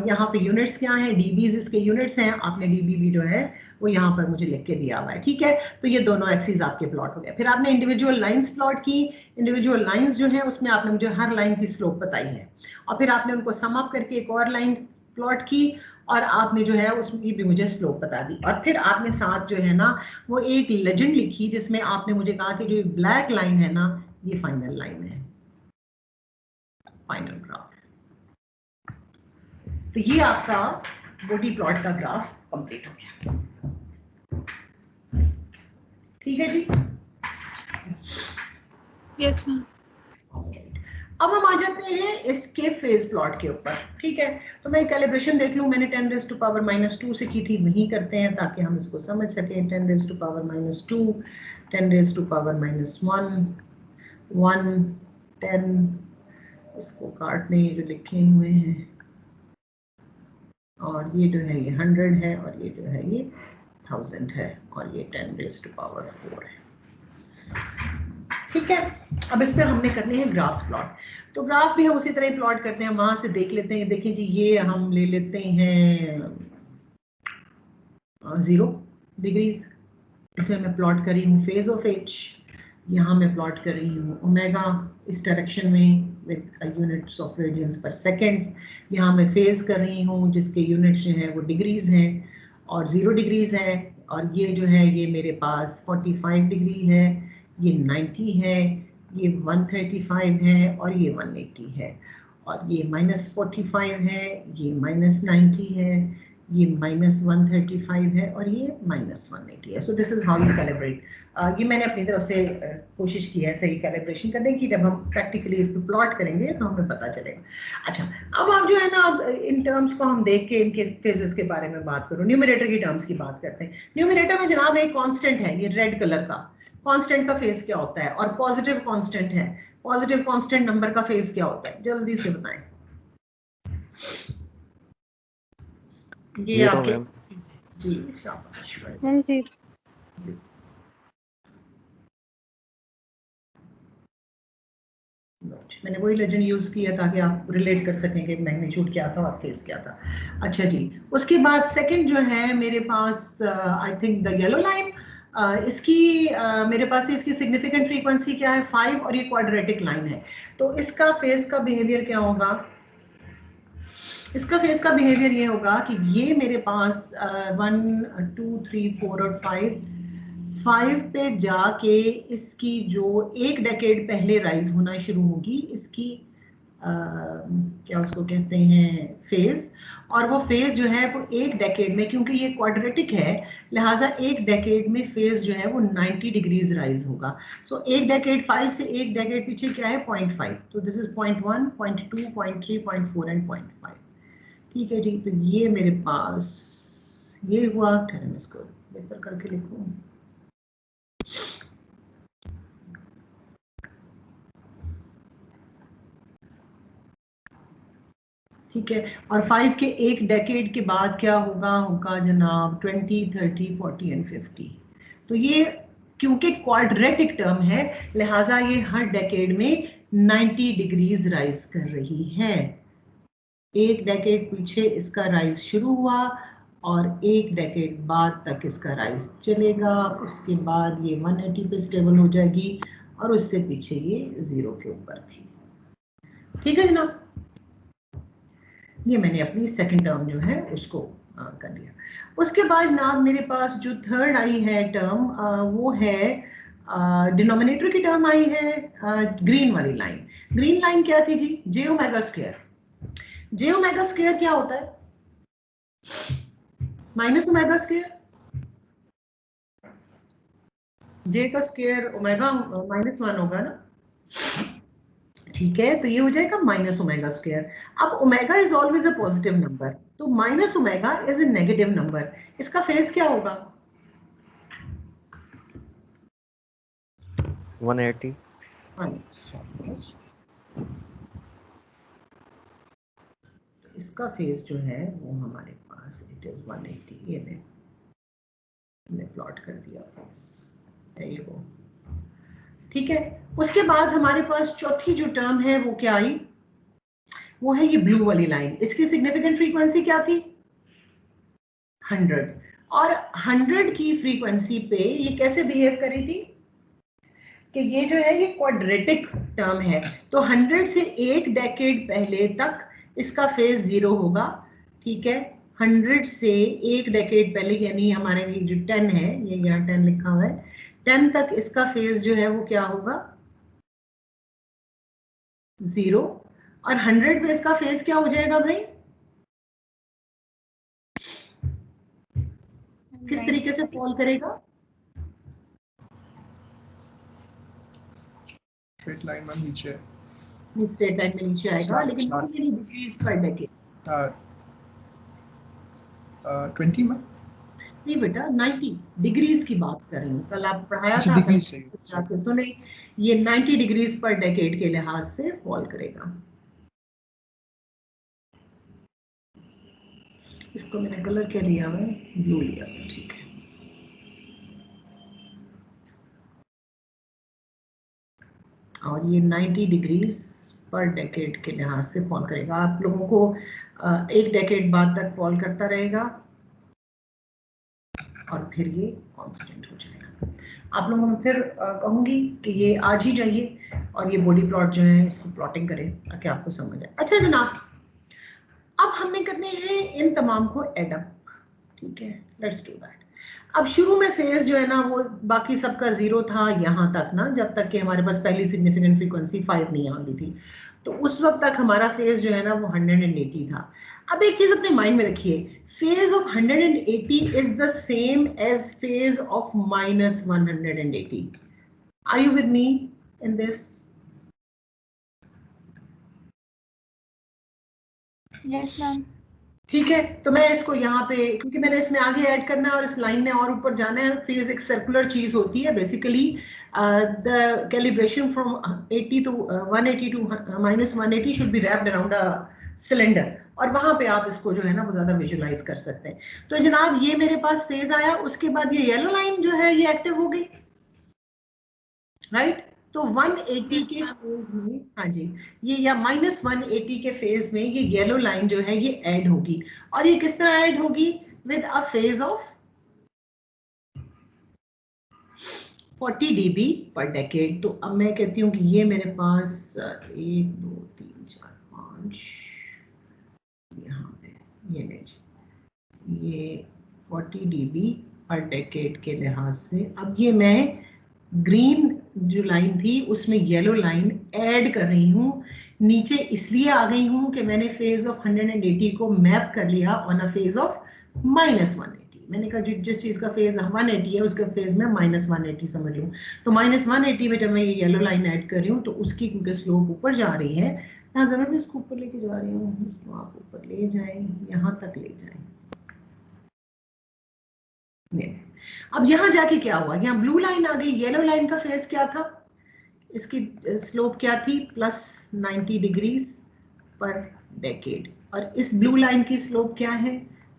A: यहाँ पे यूनिट्स क्या हैं, डीबीज इसके यूनिट्स हैं, आपने डीबी भी जो है वो यहाँ पर मुझे लिख के दिया हुआ है, ठीक है। तो ये दोनों एक्सिस आपके प्लॉट हो गए। फिर आपने इंडिविजुअल लाइंस प्लॉट की, इंडिविजुअल लाइंस जो है उसमें आपने मुझे हर लाइन की स्लोप बताई है और फिर आपने उनको सम अप करके एक और लाइन प्लॉट की और आपने जो है उसकी भी मुझे स्लोप बता दी। और फिर आपने साथ जो है ना वो एक लेजेंड लिखी जिसमें आपने मुझे कहा कि जो ब्लैक लाइन है ना ये फाइनल लाइन है, फाइनल ग्राफ। तो ये आपका बॉडी प्लॉट का ग्राफ कंप्लीट हो गया, ठीक है जी।
E: Yes ma'am.
A: अब हम आ जाते हैं इसके फेज प्लॉट के ऊपर, ठीक है। तो मैं कैलिब्रेशन देख लूं, मैंने 10⁻⁻² से की थी, वही करते हैं ताकि हम इसको समझ सकें। 10⁻², 10⁻⁻1, 1, 10, इसको काटने जो लिखे हुए हैं, और ये जो है ये 100 है और ये जो है ये 1000 है और ये 10⁻⁴ है, ठीक है। अब इस पर हमने करने हैं ग्राफ प्लॉट। तो ग्राफ भी हम उसी तरह ही प्लॉट करते हैं, वहां से देख लेते हैं। देखिए जी ये हम ले लेते हैं 0 डिग्रीज, इसमें मैं प्लॉट कर रही हूँ फेज ऑफ एच, यहाँ मैं प्लॉट कर रही हूँ ओमेगा इस डायरेक्शन में विद यूनिट्स ऑफ रेडियंस पर सेकेंड्स। यहाँ मैं फेज कर रही हूँ जिसके यूनिट्स जो है वो डिग्रीज हैं और 0 डिग्रीज है। और ये जो है ये मेरे पास 45 डिग्री है, ये 90 है, ये 135 है और ये 180 है, और ये -45 है, ये -90 है, ये -135 है और ये -180 है। So this is how you calibrate. ये मैंने अपनी तरफ से कोशिश की है सही कैलिब्रेशन करने की। जब हम प्रैक्टिकली इस पर प्लॉट करेंगे तो हमें पता चलेगा। अच्छा, अब आप जो है ना अब इन टर्म्स को हम देख के इनके फेजेस के बारे में बात करूँ, न्यूमरेटर की टर्म्स की बात करते हैं। न्यूमरेटर में जनाब एक कांस्टेंट है, ये रेड कलर का कांस्टेंट का फेज क्या होता है, और पॉजिटिव कांस्टेंट है, पॉजिटिव कांस्टेंट नंबर का फेज क्या होता है, जल्दी से बताएं। ये आपके जी शाबाश
B: जी।
A: मैंने वही लेजेंड यूज किया ताकि आप रिलेट कर सकें कि मैग्नीट्यूड क्या था और फेज क्या था। अच्छा जी, उसके बाद सेकंड जो है मेरे पास I think the yellow line, इसकी मेरे पास इसकी सिग्निफिकेंट फ्रीक्वेंसी क्या है 5 और ये क्वाड्रेटिक लाइन है। तो इसका फेज का बिहेवियर क्या होगा, इसका फेज का बिहेवियर ये होगा कि ये मेरे पास 1, 2, 3, 4 और 5 पे जाके इसकी जो एक डेकेड पहले राइज होना शुरू होगी, इसकी क्या उसको कहते हैं फेज। और वो फेज जो है वो एक डेकेड में, क्योंकि ये क्वाड्रेटिक है लिहाजा एक डेकेड में फेज जो है वो 90 डिग्रीज राइज होगा। सो एक डेकेड 5 से एक डेकेड पीछे क्या है 0.5, तो दिस इज 0.1, 0.2, 0.3, 0.4 एंड 0.5, ठीक है जी। तो ये मेरे पास ये हुआ, ठहरें इसको बेहतर करके लिखूं, ठीक है। और 5 के एक डेकेड के बाद क्या होगा जनाब 20, 30, 40 एंड 50। तो ये क्योंकि क्वाड्रेटिक टर्म है लिहाजा ये हर डेकेड में 90 डिग्रीज राइज कर रही है। एक डेकेड पीछे इसका राइज शुरू हुआ और एक डेकेड बाद तक इसका राइज चलेगा, उसके बाद ये 180 पे स्टेबल हो जाएगी और उससे पीछे ये 0 के ऊपर थी, ठीक है जनाब। ये मैंने अपनी सेकंड टर्म जो है उसको कर लिया। उसके बाद जनाब मेरे पास जो थर्ड आई है टर्म वो है डिनोमिनेटर की टर्म आई है ग्रीन वाली लाइन। ग्रीन लाइन क्या थी जी? जे ओमेगा स्क्वायर। जे ओमेगा स्क्वायर क्या होता है? Minus omega square. जे का स्क्वायर ओमेगा -1 होगा ना, ठीक है? तो ये हो जाएगा माइनस ओमेगा स्क्वायर। अब omega is always a positive number, तो minus omega is a negative number. इसका फेज क्या होगा?
F: 180।
A: इसका फेज जो है वो हमारे पास इट इज 180। ये मैंने प्लॉट कर दिया फेज, ये वो, ठीक है। उसके बाद हमारे पास चौथी जो टर्म है वो क्या आई? वो है ये ब्लू वाली लाइन। इसकी सिग्निफिकेंट फ्रीक्वेंसी क्या थी? 100। और 100 की फ्रीक्वेंसी पे ये कैसे बिहेव करी थी कि ये जो है ये क्वाड्रेटिक टर्म है, तो 100 से एक डेकेड पहले तक इसका फेज 0 होगा, ठीक है? 100 से एक डेकेड पहले, यानी हमारे ये जो 10 है, ये यहाँ 10 लिखा हुआ है, 10 तक इसका फेज जो है वो क्या होगा? 0। और 100 पे इसका फेज क्या हो जाएगा भाई? किस तरीके से फॉल करेगा?
D: स्ट्रेट लाइन में नीचे,
A: स्ट्रेट लाइन में नीचे आएगा, लेकिन
D: Start.
A: कितनी डिग्रीज पर डेकेड?
D: 20 में।
A: नहीं बेटा, 90 डिग्रीज की बात कर रही हूँ, कल आप पढ़ाया
D: अच्छा,
A: था,
D: डिग्री से
A: जाके सुने। ये 90 डिग्रीज पर डेकेड के लिहाज से फॉल करेगा। इसको मैंने कलर क्या लिया है? ब्लू लिया है, ठीक है। और ये 90 डिग्रीज पर डेकेड के लिहाज से फॉल करेगा। आप लोगों को एक डेकेड बाद तक फॉल करता रहेगा और फिर ये कांस्टेंट हो जाएगा। आप लोगों में फिर कहूंगी कि ये आज ही जाइए और ये बॉडी प्लॉट जो है इसकी प्लॉटिंग करें ताकि आपको समझ आए। अच्छा जनाब, अब हमने करने हैं इन तमाम को एड अप, ठीक है? Let's do that. अब शुरू में फेज जो है ना वो बाकी सबका 0 था यहाँ तक ना, जब तक कि हमारे पास पहली सिग्निफिकेंट फ्रीक्वेंसी 5 नहीं आ गई थी, तो उस वक्त तक हमारा फेज जो है ना वो 180 था। अब एक चीज अपने माइंड में रखिए, phase of 180 is the same as phase of -180। Are you with me in this?
B: Yes ma'am.
A: ठीक है, तो मैं इसको यहाँ पे, क्योंकि मैंने इसमें आगे ऐड करना है और इस लाइन ने और ऊपर जाना है। फेज एक सर्कुलर चीज होती है basically. The calibration from 80 to 180 to -180 should be wrapped around a cylinder, और वहां पे आप इसको जो है ना वो ज्यादा विजुलाइज कर सकते हैं। तो जनाब ये मेरे पास फेज आया, उसके बाद ये येलो लाइन जो है ये एक्टिव हो गई, राइट? तो 180 के फेज में, हाँ जी, ये या -180 के फेज में ये येलो लाइन जो है ये ऐड होगी। और ये किस तरह ऐड होगी? With a phase of 40 dB पर डेकेड। तो अब मैं कहती हूँ कि ये मेरे पास 1 2 3 4 5 यहाँ पे ये नहीं, ये 40 dB पर डेकेड के लिहाज से। अब ये मैं ग्रीन जो लाइन थी उसमें येलो लाइन ऐड कर रही हूँ नीचे, इसलिए आ गई हूँ कि मैंने फेज ऑफ 180 को मैप कर लिया ऑन अ फेज ऑफ -180। मैंने कहा जिस चीज का फेज 180 है उसका फेज में -180 समझ लूँ। तो -180 में जब मैं ये येलो लाइन ऐड कर रही हूँ तो उसकी क्योंकि स्लोप ऊपर जा रही है, यहाँ जरा मैं इसको ऊपर लेके जा रही हूँ, इसको आप ऊपर ले जाएं, यहाँ तक ले जाएं। अब यहां जाके क्या हुआ? यहाँ ब्लू लाइन आ गई, येलो लाइन का फेज क्या था? इसकी स्लोप क्या थी? +90 डिग्रीज पर डेकेड। और इस ब्लू लाइन की स्लोप क्या है?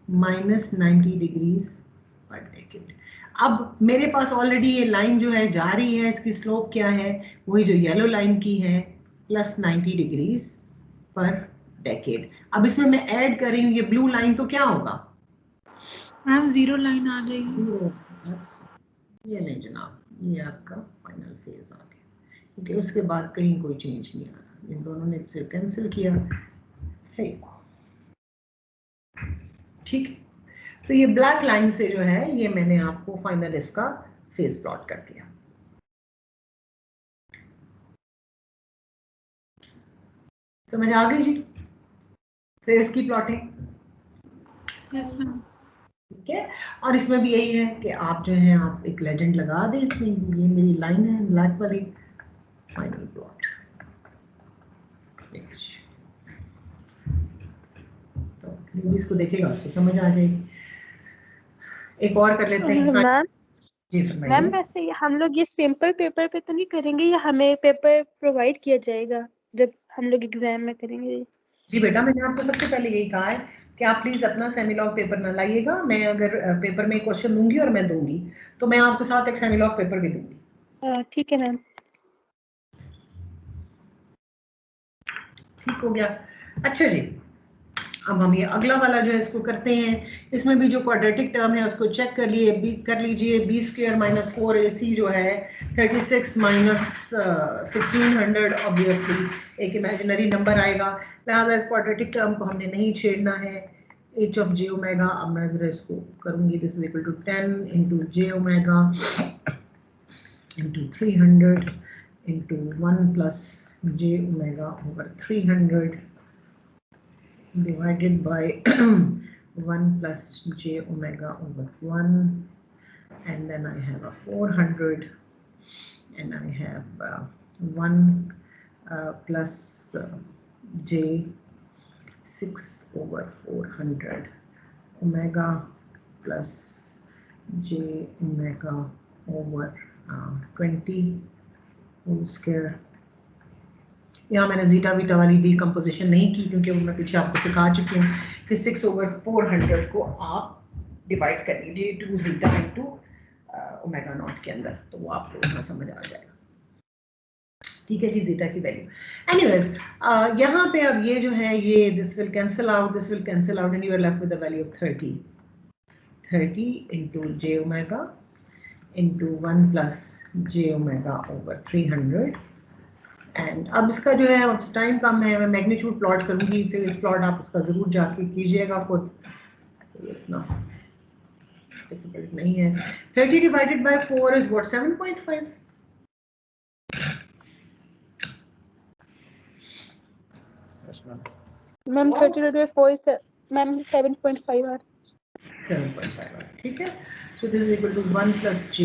A: -90 डिग्रीज पर डेकेड। अब मेरे पास ऑलरेडी ये लाइन जो है जा रही है, इसकी स्लोप क्या है? वही जो येलो लाइन की है, +90 डिग्रीज पर डेकेड। अब इसमें मैं ऐड कर रही हूँ ये ब्लू लाइन, तो क्या होगा?
E: मैम 0 लाइन आ जाएगी।
A: 0। ये नहीं जनाब, ये आपका फाइनल फेज आ गया, क्योंकि उसके बाद कहीं कोई चेंज नहीं आ रहा। इन दोनों ने इसे कैंसिल किया है, ठीक है? तो ये ब्लैक लाइन से जो है ये मैंने आपको फाइनल इसका फेज प्लॉट कर दिया। समझ आ गई जी फेस की प्लॉटिंग?
E: Yes ma'am.
A: ठीक है, और इसमें भी यही है कि आप जो है आप एक लेजेंड लगा दें इसमें, ये मेरी लाइन है ब्लैक वाली, फाइनल प्लॉट। तो इसको देखेगा उसको समझ आ जाएगी। एक और कर लेते हैं।
B: मैम
A: जी
B: मैम
A: फरमाइए।
B: वैसे हम लोग ये सिंपल पेपर पे तो नहीं करेंगे या हमें पेपर प्रोवाइड किया जाएगा जब हम लोग एग्जाम में करेंगे?
A: जी बेटा, मैंने आपको सबसे पहले यही कहा है कि आप प्लीज अपना सेमीलॉग पेपर ना लाइएगा। मैं अगर पेपर में क्वेश्चन दूंगी और मैं दूंगी तो मैं आपके साथ एक सेमीलॉग पेपर भी दूंगी।
B: ठीक है मैम।
A: ठीक हो गया। अच्छा जी, अब हम ये अगला वाला जो है इसको करते हैं। इसमें भी जो क्वाड्रेटिक टर्म है उसको चेक कर लीजिए। बी स्क्वायर माइनस 4ac जो है 36 माइनस 1600 ऑब्वियसली एक इमेजिनरी नंबर आएगा, लिहाजा इस क्वाड्रेटिक टर्म को हमने नहीं छेड़ना है। h ऑफ j ओमेगा, अब मैं जरा इसको करूंगी, this is equal to 10 into j omega into 300 into 1 plus j omega over 300 divided by 1 plus j omega over 1, and then I have a 400, and I have 1 plus j 6 over 400 omega plus j omega over 20 whole square। यहाँ मैंने zeta beta वाली decomposition नहीं की क्योंकि वो मैं पीछे आपको सिखा चुकी हूँ कि 6/400 को आप डिवाइड कर लीजिए 2 जीटा इंटू ओमेगा नॉट के अंदर, तो वो आपको उतना समझ आ जाएगा। ठीक है जी, जीटा की वैल्यू। एनीवेज यहाँ पे अब ये जो है ये this will cancel out and you are left with the value of 30 into J omega into 1 plus J omega over 300। And अब इसका जो है टाइम कम है, मैं मैग्नीट्यूड प्लॉट करूंगी, फिर इस प्लॉट आप इसका जरूर जाके कीजिएगा खुद, इतना डिफिकल्ट नहीं है। 30 divided by 4 is what 7.5।
D: Yes ma'am.
B: Ma'am 30 divided by 4 is ma'am 7.5 आर।
A: 7.5, ठीक है। So this is equal to 1 plus j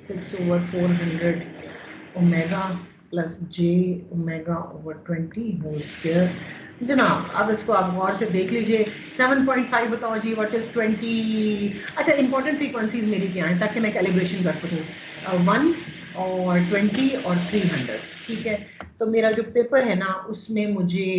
A: 6/400 omega plus j omega over 20 whole square. जनाब अब इसको आप गौर से देख लीजिए। 7.5 बताओ जी व्हाट इज 20। अच्छा, इंपॉर्टेंट फ्रीक्वेंसीज मेरी क्या हैं ताकि मैं कैलिब्रेशन कर सकूँ। 1 और 20 और 300, ठीक है। तो मेरा जो पेपर है ना उसमें मुझे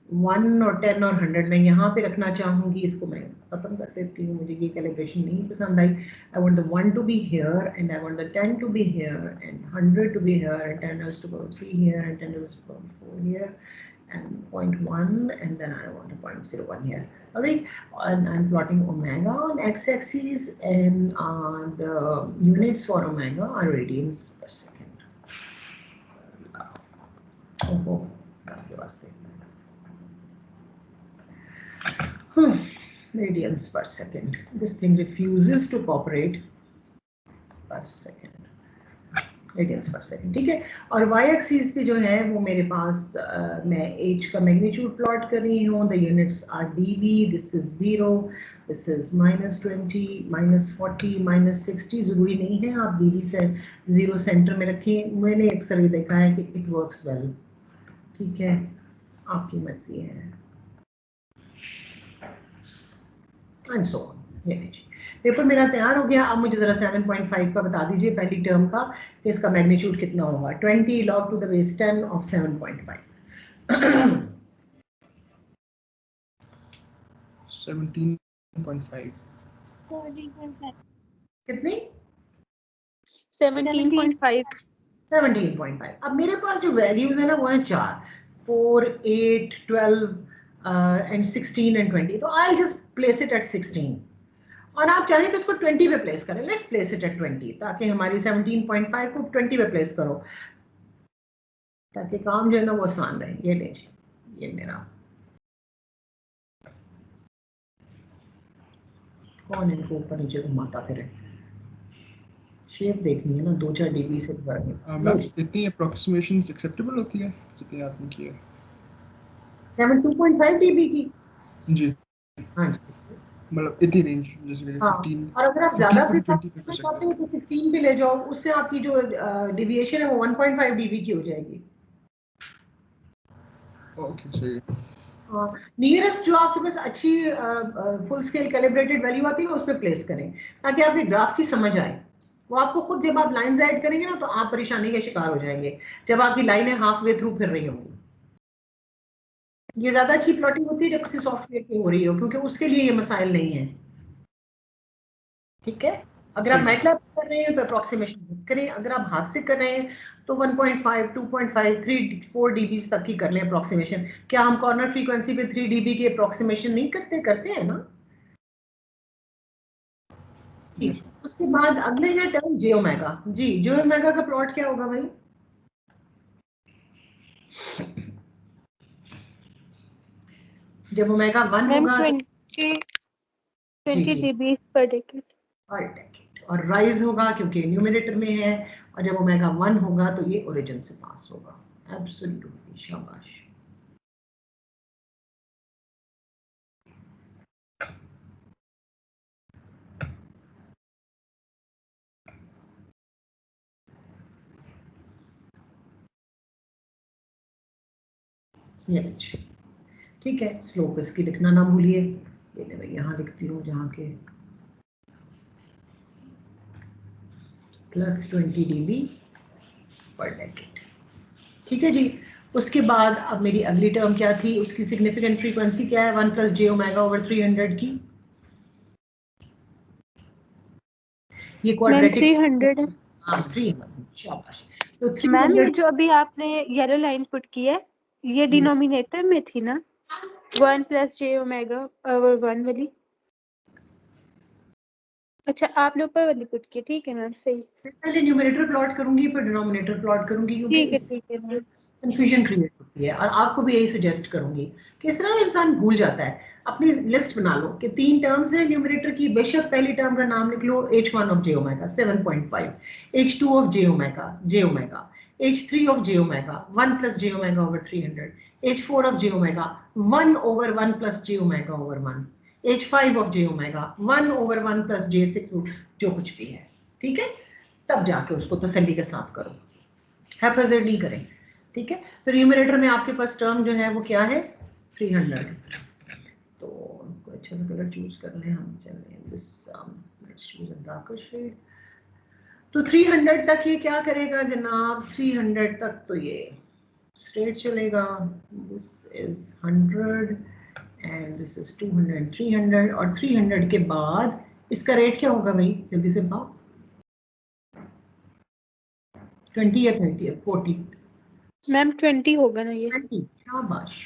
A: 1 और 10 और 100 मैं यहाँ पे रखना चाहूँगी, इसको मैं खत्म कर देती हूँ, मुझे ये कैलिब्रेशन नहीं पसंद आई। I want the 1 to be here and I want the 10 to be here and 100 to be here and 10 raised to power 3 here and 10 raised to power 4 here and 0.1 and then I want a 0.01 here. All right, and I'm plotting omega on x-axis and the units for omega are radians per second. Oh, आपके वास्ते radians per second. This thing refuses to cooperate per second. Radians per second, ठीक है। और y axis पे जो है वो मेरे पास मैं h का मैग्नीट्यूड प्लॉट कर रही हूँ। The units are dB, this is 0, this is -20, -40, -60। जरूरी नहीं है आप dB से 0 सेंटर में रखें, मैंने अक्सर ये देखा है कि it works well, ठीक है, आपकी मर्जी है। And so on. ये लीजिए पेपर मेरा तैयार हो गया। अब मुझे जरा 7.5 का बता दीजिए पहली टर्म का कि इसका मैग्नीट्यूड कितना होगा। 20 log to the base 10 of 7.5
D: 17.5।
A: कितनी?
B: 17.5।
A: 17.5। अब मेरे पास जो वैल्यूज है ना वो है 4, 4, 8, 12 एंड 16 एंड 20। तो I just place it at 16 और आप चाहें तो इसको 20 पे प्लेस करें। लेट्स प्लेस इट एट 20 ताकि हमारी 17.5 को 20 पे प्लेस करो ताकि काम जो है ना वो आसान रहे। ये लीजिए, ये मेरा कौन इनको ऊपर नीचे घुमाता फिरे, शेप देखनी है ना, 2-4 dB से बढ़
D: मैम इतनी अप्रोक्सीमेशंस एक्सेप्टेबल होती है जितनी आपने की है?
A: 7.5 dB की।
D: जी
A: हाँ
D: मतलब इतनी रेंज जैसे
A: हाँ,
D: 15
A: और अगर आप ज्यादा
D: 15
A: प्रिसाइज
D: 20 तक
A: करना
D: हो
A: चाहते
D: सकता
A: हो तो 16 पे ले जाओ, उससे आपकी जो डिविएशन है वो 1.5 dB की हो जाएगी।
D: है। ओके सही है।
A: नियरेस्ट जो आपके पास अच्छी फुल स्केल कैलिब्रेटेड वैल्यू आती है उस पर प्लेस करें ताकि आपकी ग्राफ की समझ आए। वो आपको खुद जब आप लाइंस ऐड करेंगे ना तो आप परेशानी के शिकार हो जाएंगे जब आपकी लाइनें हाफ वे थ्रू फिर रही होंगी। ये ज्यादा अच्छी प्लॉटिंग होती है जब किसी सॉफ्टवेयर की हो रही हो, क्योंकि उसके लिए ये मसाइल नहीं है। ठीक है, अगर आप मैटलैब कर रहे हैं तो अप्रोक्सीमेशन करें, अगर आप हाथ से कर रहे हैं तो 1.5, 2.5, 3, 4 dB तक की कर लें अप्रोक्सीमेशन। क्या हम कॉर्नर फ्रीक्वेंसी पे 3 dB की अप्रोक्सीमेशन नहीं करते हैं ना? ठीक, उसके बाद अगले है टर्म जे ओमेगा। जी, जे ओमेगा का प्लॉट क्या होगा भाई? जब ओमेगा 1
B: मैम
A: होगा
B: 20 dB per decade।
A: पर डेकेड, और राइज होगा क्योंकि न्यूमरेटर में है, और जब ओमेगा 1 होगा तो ये ओरिजिन से पास होगा। एब्सोल्युटली, शाबाश। ये अच्छी, ठीक है। स्लोप इसकी लिखना ना भूलिए, ये मैं यहाँ लिखती हूँ जहाँ के +20 dB पर डेकेड। ठीक है जी। उसके बाद अब मेरी अगली टर्म क्या थी, उसकी सिग्निफिकेंट फ्रीक्वेंसी क्या है? 1 + j ω/300 की। ये क्वाड्रेटिक
B: 300 है।
A: हाँ 300, शाबाश। तो
B: मैम
A: 300
B: ये जो अभी आपने येलो लाइन पुट की है ये डिनोमिनेटर में थी ना, 1 + j⍵/1 वाली। अच्छा आपने ऊपर वाली पुट की, ठीक है मैम सही।
A: पहले न्यूमरेटर प्लॉट करूंगी फिर डिनोमिनेटर प्लॉट करूंगी, क्योंकि
B: ठीक है मैम।
A: कंफ्यूजन क्रिएट होती है। और आपको भी यही सजेस्ट करूंगी कि इस तरह इंसान भूल जाता है। अपनी लिस्ट बना लो कि 3 टर्म्स है न्यूमरेटर की, बेशक पहली टर्म का नाम लिख लो h1 of j omega 7.5, h2 of j omega, h3 of j omega 1 + j ω/300, h4 of j omega 1/1 + j ω/1, h5 of j omega 1/1 + j6, जो कुछ भी है। ठीक है, तब जाके उसको तसल्ली के साथ करो, हैफेजेड नहीं करें। ठीक है, तो न्यूमरेटर में आपके पास टर्म जो है वो क्या है? 300। तो कोई अच्छा सा कलर चूज कर लें हम, चलें this, let's choose a darker shade. तो 300 तक ये क्या करेगा जनाब? 300 तक तो ये स्ट्रेट चलेगा। This is 100 and this is 200, 300, और 300 के बाद इसका रेट क्या होगा भाई? जल्दी से बताओ। 20 या 30 या 40?
B: मैम 20 होगा ना ये।
A: 20, शाबाश।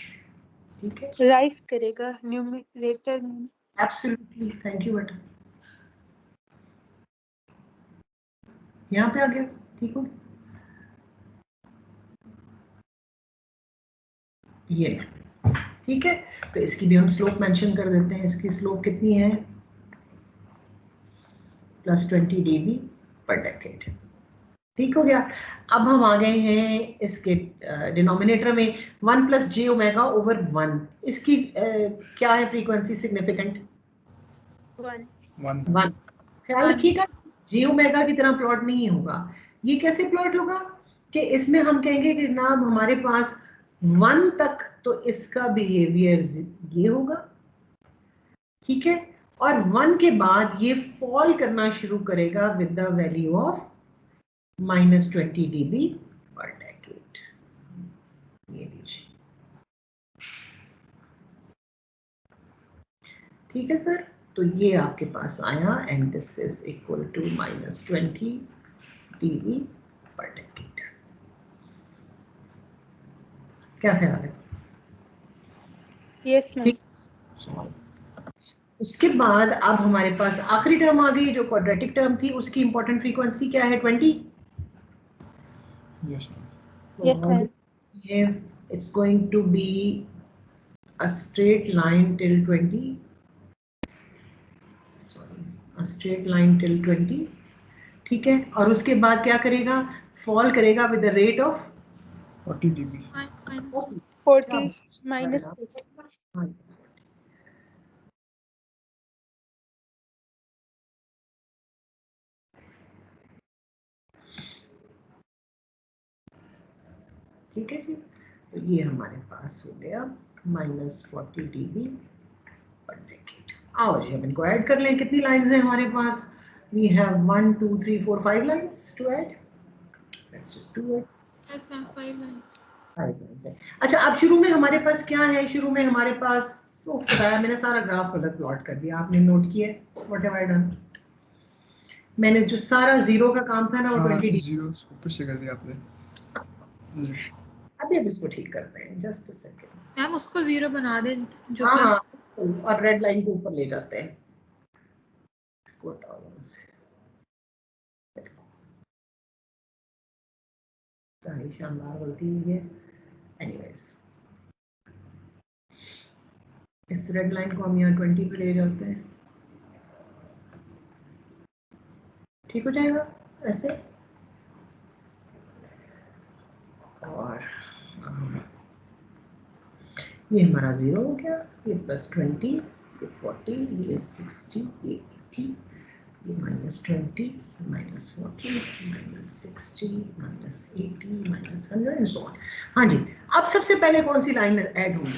A: ठीक है,
B: राइज करेगा न्यूमरेटर में।
A: एब्सोल्युटली, थैंक यू बेटा। यहाँ पे आ गया, ठीक हो? ये ठीक है, तो इसकी भी हम स्लोप मेंशन कर देते हैं। इसकी स्लोप कितनी है? +20 dB पर डेकेड। ठीक हो गया। अब हम आ गए हैं इसके डिनोमिनेटर में 1 + j ω/1। इसकी क्या है फ्रीक्वेंसी सिग्निफिकेंट? 1। ख्याल रखिएगा j ओमेगा की तरह प्लॉट नहीं होगा। ये कैसे प्लॉट होगा कि इसमें हम कहेंगे कि जनाब हमारे पास 1 तक तो इसका बिहेवियर ये होगा, ठीक है, और 1 के बाद ये फॉल करना शुरू करेगा with the value of -20 dB पर डेकेड। ये लीजिए, ठीक है सर। तो ये आपके पास आया and this is equal to -20 dB पर डेकेड। क्या ख्याल है?
B: Yes ma'am.
A: ठीक। उसके बाद अब हमारे पास आखिरी टर्म आ गई जो क्वाड्रेटिक टर्म थी। उसकी इंपॉर्टेंट फ्रीक्वेंसी क्या है? 20।
B: Yes ma'am.
A: It's going to be a straight line till 20. Sorry, a straight line till 20. ठीक है, और उसके बाद क्या करेगा, फॉल करेगा with the rate of
D: 40 dB।
B: 40 minus 40।
A: ठीक है जी, तो ये हमारे पास हो गया -40 dB पर डेकेड। आओ जी हम इनको ऐड कर लें। कितनी लाइंस हैं हमारे पास? We have 1 2 3 4 5 lines to add. Let's just do it.
E: Yes ma'am 5 lines.
A: 5 lines है। अच्छा, अब शुरू में हमारे पास क्या है? शुरू में हमारे पास बताया मैंने, सारा ग्राफ गलत प्लॉट कर दिया, आपने नोट किया है? What have I done? मैंने जो सारा जीरो का काम था ना वो 20 dB।
D: जीरो ऊपर से कर दिया आपने।
A: अभी अब इसको ठीक करते हैं, जस्ट अ सेकंड।
E: मैम उसको 0 बना दे जो
A: हाँ
E: प्लस।
A: हाँ, और रेड लाइन को ऊपर ले जाते हैं, इसको हटाओ यहाँ से। शानदार गलती हुई है। एनीवेज, इस रेड लाइन को हम यहाँ 20 पे ले जाते हैं, ठीक हो जाएगा ऐसे। और ये हमारा 0 हो गया, ये +20, ये 40, ये 60, ये 80, ये -20, -40, -60, -80, -100 एंड सो ऑन। हाँ जी, अब सबसे पहले कौन सी लाइन ऐड होगी?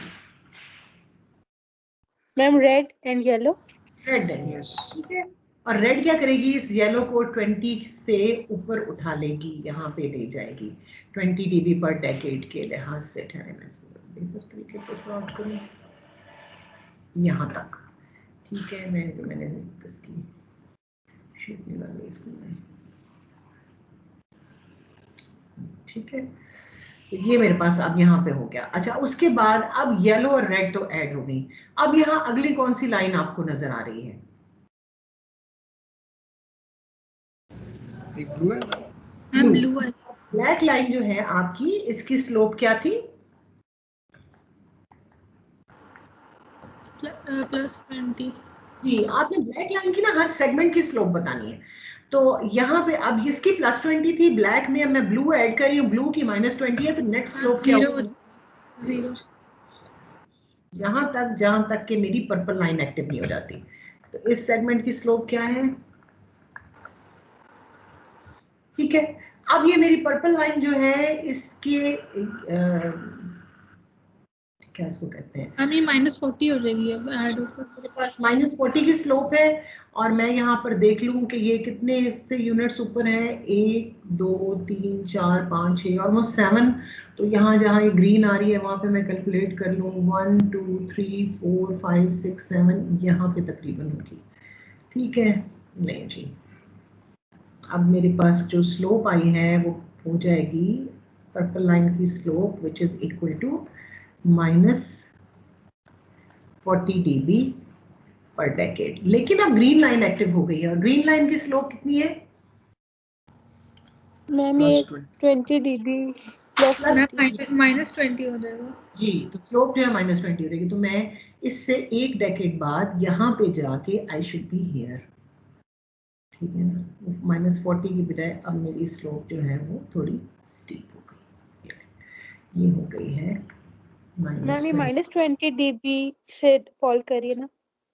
B: Ma'am red and yellow.
A: Red and yellow, ठीक है। और रेड क्या करेगी, इस येलो को 20 से ऊपर उठा लेगी, यहाँ पे ले जाएगी 20 dB पर डेकेड के लिहाज से। ठहरे मैं बेहतर तरीके से प्लॉट करूँ यहाँ तक, ठीक है। मैंने इसकी शेप निकाली इसको मैं, ठीक है। तो ये मेरे पास अब यहाँ पे हो गया। अच्छा, उसके बाद अब येलो और रेड तो ऐड हो गई। अब यहाँ अगली कौन सी लाइन आपको नजर आ रही है?
D: एक ब्लू है।
E: मैम ब्लू है।
A: ब्लैक लाइन जो है आपकी, इसकी स्लोप क्या थी?
E: +20।
A: जी, आपने ब्लैक लाइन की ना हर सेगमेंट की स्लोप बतानी है। तो यहाँ पे अब इसकी +20 थी, ब्लैक में अब मैं ब्लू ऐड कर रही हूँ, ब्लू की -20 है, तो नेट स्लोप क्या
E: 0
A: होगी?
E: 0।
A: यहाँ तक जहां तक कि मेरी पर्पल लाइन एक्टिव नहीं हो जाती। तो इस सेगमेंट की स्लोप क्या है? ठीक है। अब ये मेरी पर्पल लाइन जो है, इसके क्या इसको कहते हैं,
E: मैम ये -40 हो जाएगी अब ऐड होकर।
A: मेरे पास -40 की स्लोप है। और मैं यहाँ पर देख लूँ कि ये कितने इससे यूनिट्स ऊपर है, 1 2 3 4 5 6 ऑलमोस्ट 7। तो यहाँ जहाँ ये ग्रीन आ रही है वहाँ पे मैं कैलकुलेट कर लूँ 1 2 3 4 5 6 7, यहाँ पे तकरीबन होगी, ठीक है। नहीं जी, अब मेरे पास जो स्लोप आई है वो हो जाएगी पर्पल लाइन की slope which is equal to -40 dB पर डेकेड। लेकिन अब ग्रीन लाइन एक्टिव हो गई है, और ग्रीन लाइन की स्लोप कितनी है?
B: मैम ये
D: +20।
B: 20 dB
A: प्लस
E: मैम -20 हो जाएगा।
A: जी, तो स्लोप जो है -20 हो जाएगी। तो मैं इससे एक डेकेड बाद यहाँ पे जाके आई शुड बी हियर, ठीक है ना। -40 की बजाय अब मेरी स्लोप जो है वो थोड़ी स्टीप हो गई, ये हो गई है
B: मैम ये
A: -20।
B: -20 dB से फॉल करिए ना।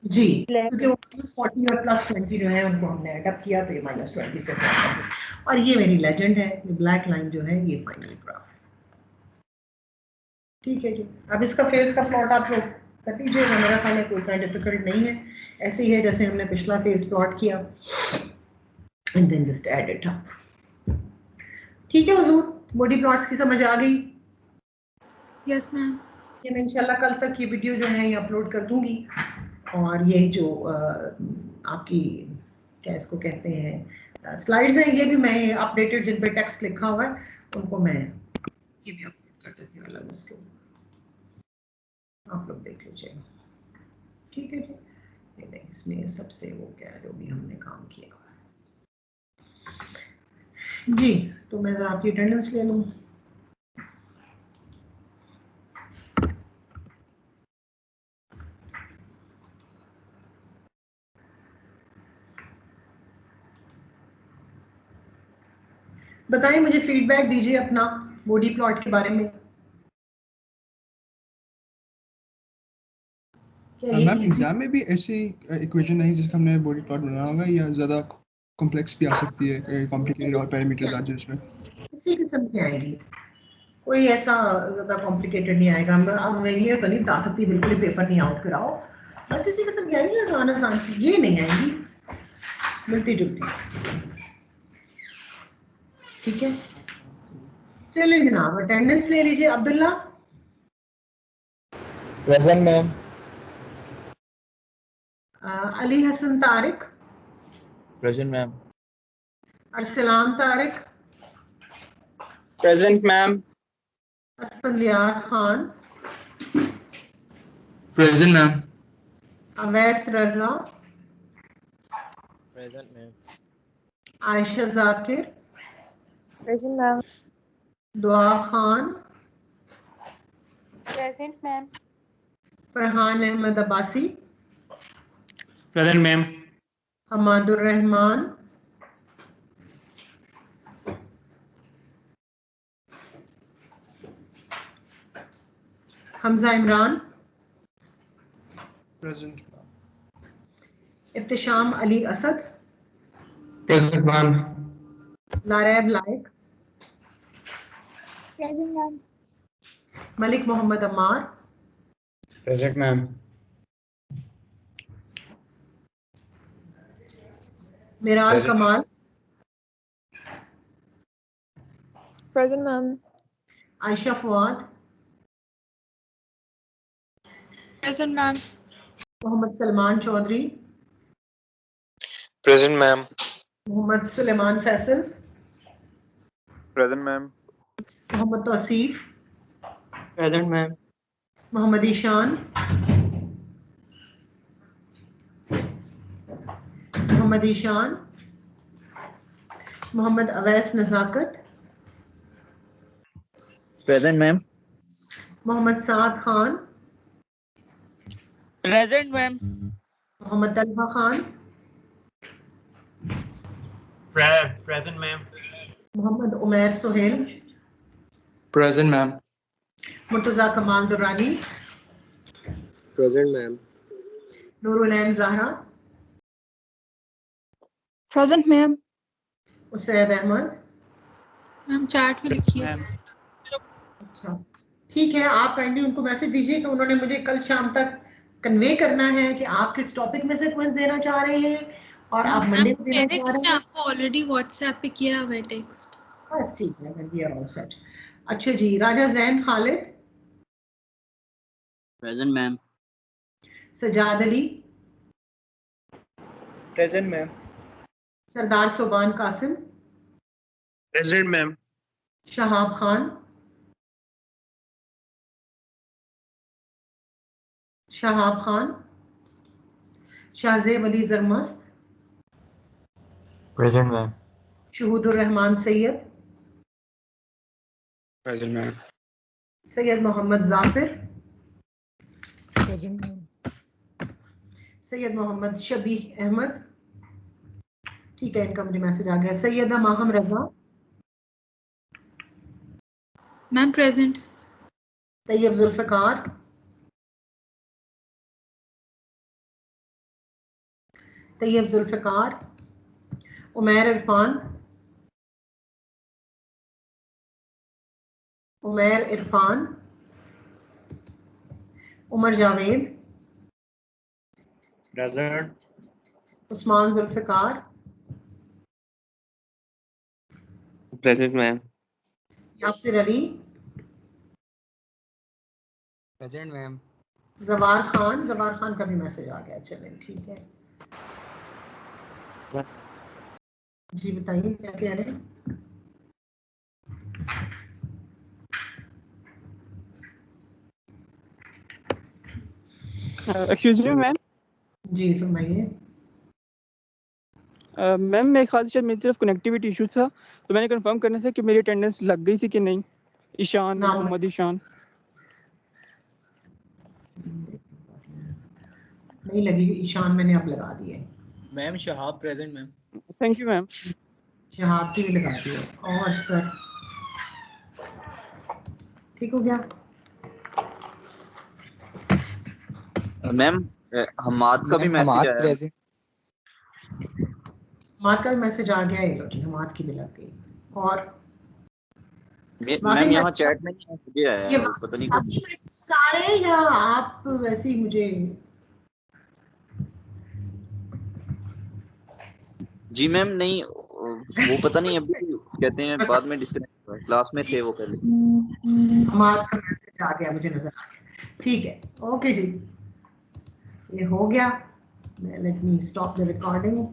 A: जी,
B: ब्लैक
A: क्योंकि वो +40 और +20 जो है उनको हमने ऐड किया, तो ये -20 से क्रॉस कर गई। और ये मेरी लेजेंड है, ब्लैक लाइन जो है ये फाइनल ग्राफ है, ठीक है जी। अब इसका फेज का प्लॉट आप लोग कर लीजिएगा, मेरा ख्याल है कोई इतना डिफिकल्ट नहीं है, ऐसे ही है जैसे हमने पिछला फेज प्लॉट किया, and then just add it up. ठीक है हुजूर, बॉडी प्लॉट्स की समझ आ गई?
E: Yes ma'am.
A: ये मैं इंशाल्लाह कल तक ये वीडियो जो है ये अपलोड कर दूंगी। और ये जो आपकी क्या इसको कहते हैं स्लाइड्स हैं, ये भी मैं अपडेटेड जिन पे टेक्स्ट लिखा हुआ है उनको मैं ये भी अपलोड कर देती हूँ अलग इसके, आप लोग देख लीजिएगा, ठीक है जी। ये नहीं, इसमें सबसे वो क्या है जो भी हमने काम किया हुआ है जी। तो मैं जरा आपकी अटेंडेंस ले लूँ। बताएं, मुझे फीडबैक दीजिए अपना बॉडी प्लॉट के बारे में। क्या ये
D: मैम
A: easy?
D: एग्जाम में भी ऐसी इक्वेशन है जिसका हमने बॉडी प्लॉट बनाना होगा या ज़्यादा कॉम्प्लेक्स भी आ सकती है, कॉम्प्लिकेटेड और पैरामीटर्स आ जाए उसमें?
A: इसी किस्म की आएगी, कोई ऐसा ज़्यादा कॉम्प्लिकेटेड नहीं आएगा। मैं ये तो नहीं बता सकती बिल्कुल ही पेपर नहीं आउट कराओ, बस इसी किस्म की आएगी, आसान आसान सी, ये नहीं आएगी मिलती जुलती। ठीक है, चलिए जनाब अटेंडेंस ले लीजिए। Abdullah
F: present ma'am.
A: Ali Hasan Tariq,
F: present ma'am.
A: Arsalan Tariq,
F: present ma'am.
A: Asfandyar Khan,
F: present ma'am.
A: Awais Raza,
F: present ma'am.
A: Ayesha Zakir,
B: present ma'am.
A: Dua Khan,
B: present ma'am.
A: Farhan Ahmed Abbasi,
C: present ma'am.
A: Hamadur Rehman, Hamza Imran,
D: present.
A: Ibtisham Ali Asad,
F: present ma'am.
A: Laraib Laiq,
B: present ma'am.
A: Malik Mohammad Ammar,
F: present ma'am.
A: Miral
F: Present.
A: Kamal,
B: present ma'am.
A: Ayesha Fuad,
B: present ma'am.
A: Mohammad Salman Chaudhry,
F: present ma'am.
A: Mohammad Sulaiman Faisal,
F: present ma'am.
A: Mohammad Tauseef,
F: present ma'am.
A: Mohammad Ishan, Mohammad Ishan, Mohammad Awais Nazakat,
F: present ma'am.
A: Mohammad Saad Khan,
F: present ma'am.
A: Mohammad Talha Khan,
C: present ma'am.
A: Mohammad Umair Suhail,
F: present ma'am.
A: Murtaza Kamal Durrani,
F: present ma'am.
A: Noorulain Zahra,
B: present ma'am.
A: Usaid Ahmed.
E: Ma'am chart में लिखिए।
C: Ma'am.
A: अच्छा ठीक है, आप kindly उनको message दीजिए कि उन्होंने मुझे कल शाम तक कन्वे करना है कि आप किस टॉपिक में से क्विज देना चाह रहे हैं और आप मंडे को देना चाह
E: टेक्स्ट
A: रहे
E: में
A: हैं।
E: आपको ऑलरेडी व्हाट्सएप पे किया हुआ है टेक्स्ट।
A: बस ठीक है, वी आर ऑल सेट। अच्छा जी, Raja Zain Khalid,
F: present ma'am.
A: Sajjad Ali,
F: present ma'am.
A: Sardar Soban Qasim,
F: present ma'am.
A: Shahab Khan, Shahab Khan, Shahzeb Ali Jarmast,
F: present ma'am.
A: Shahudur Rehman Syed,
F: present ma'am.
A: Syed Mohammad Zafir,
F: present ma'am.
A: Syed Mohammad Shabih Ahmed, ठीक है इनका मुझे मैसेज आ गया, Syeda Maham Raza,
E: ma'am present.
A: Tayyab Zulfiqar, Tayyab Zulfiqar, Umair Irfan, Umair Irfan, Umar Javed,
F: present.
A: Usman Zulfiqar,
F: present ma'am.
A: Yasir Ali,
F: present ma'am.
A: जवार खान, जवार खान का भी मैसेज आ गया, चलें ठीक है। जी बताइए क्या कह रहे हैं।
G: Excuse me ma'am.
A: जी फरमाइए।
G: मैम मेरे ख्याल से मेरी तरफ कनेक्टिविटी इशू था, तो मैंने कंफर्म करने से कि मेरी अटेंडेंस लग गई थी कि नहीं। ईशान,
A: नाम
G: मोहम्मद ईशान।
A: नहीं लगी, ईशान मैंने अब लगा दिए।
F: Ma'am Shahab present ma'am.
G: Thank you ma'am.
A: Shahab की भी लगाती है। और सर ठीक हो गया?
H: मैम हमाद का भी मैसेज आया है।
A: हमाद का भी मैसेज आ गया है। लो जी, हमाद की भी लग गई। और
H: मैम यहाँ चैट में नहीं मुझे आया
A: ये
H: है, पता नहीं
A: बाकी मैसेजेस आ रहे हैं या आप वैसे ही मुझे? जी
H: मैम नहीं वो पता नहीं अभी कहते हैं बाद में डिस्कनेक्ट हुआ, क्लास में थे वो पहले।
A: हमारा मैसेज आ गया, मुझे नजर आ गया। ठीक है, ओके जी, ये हो गया। Let me stop the recording.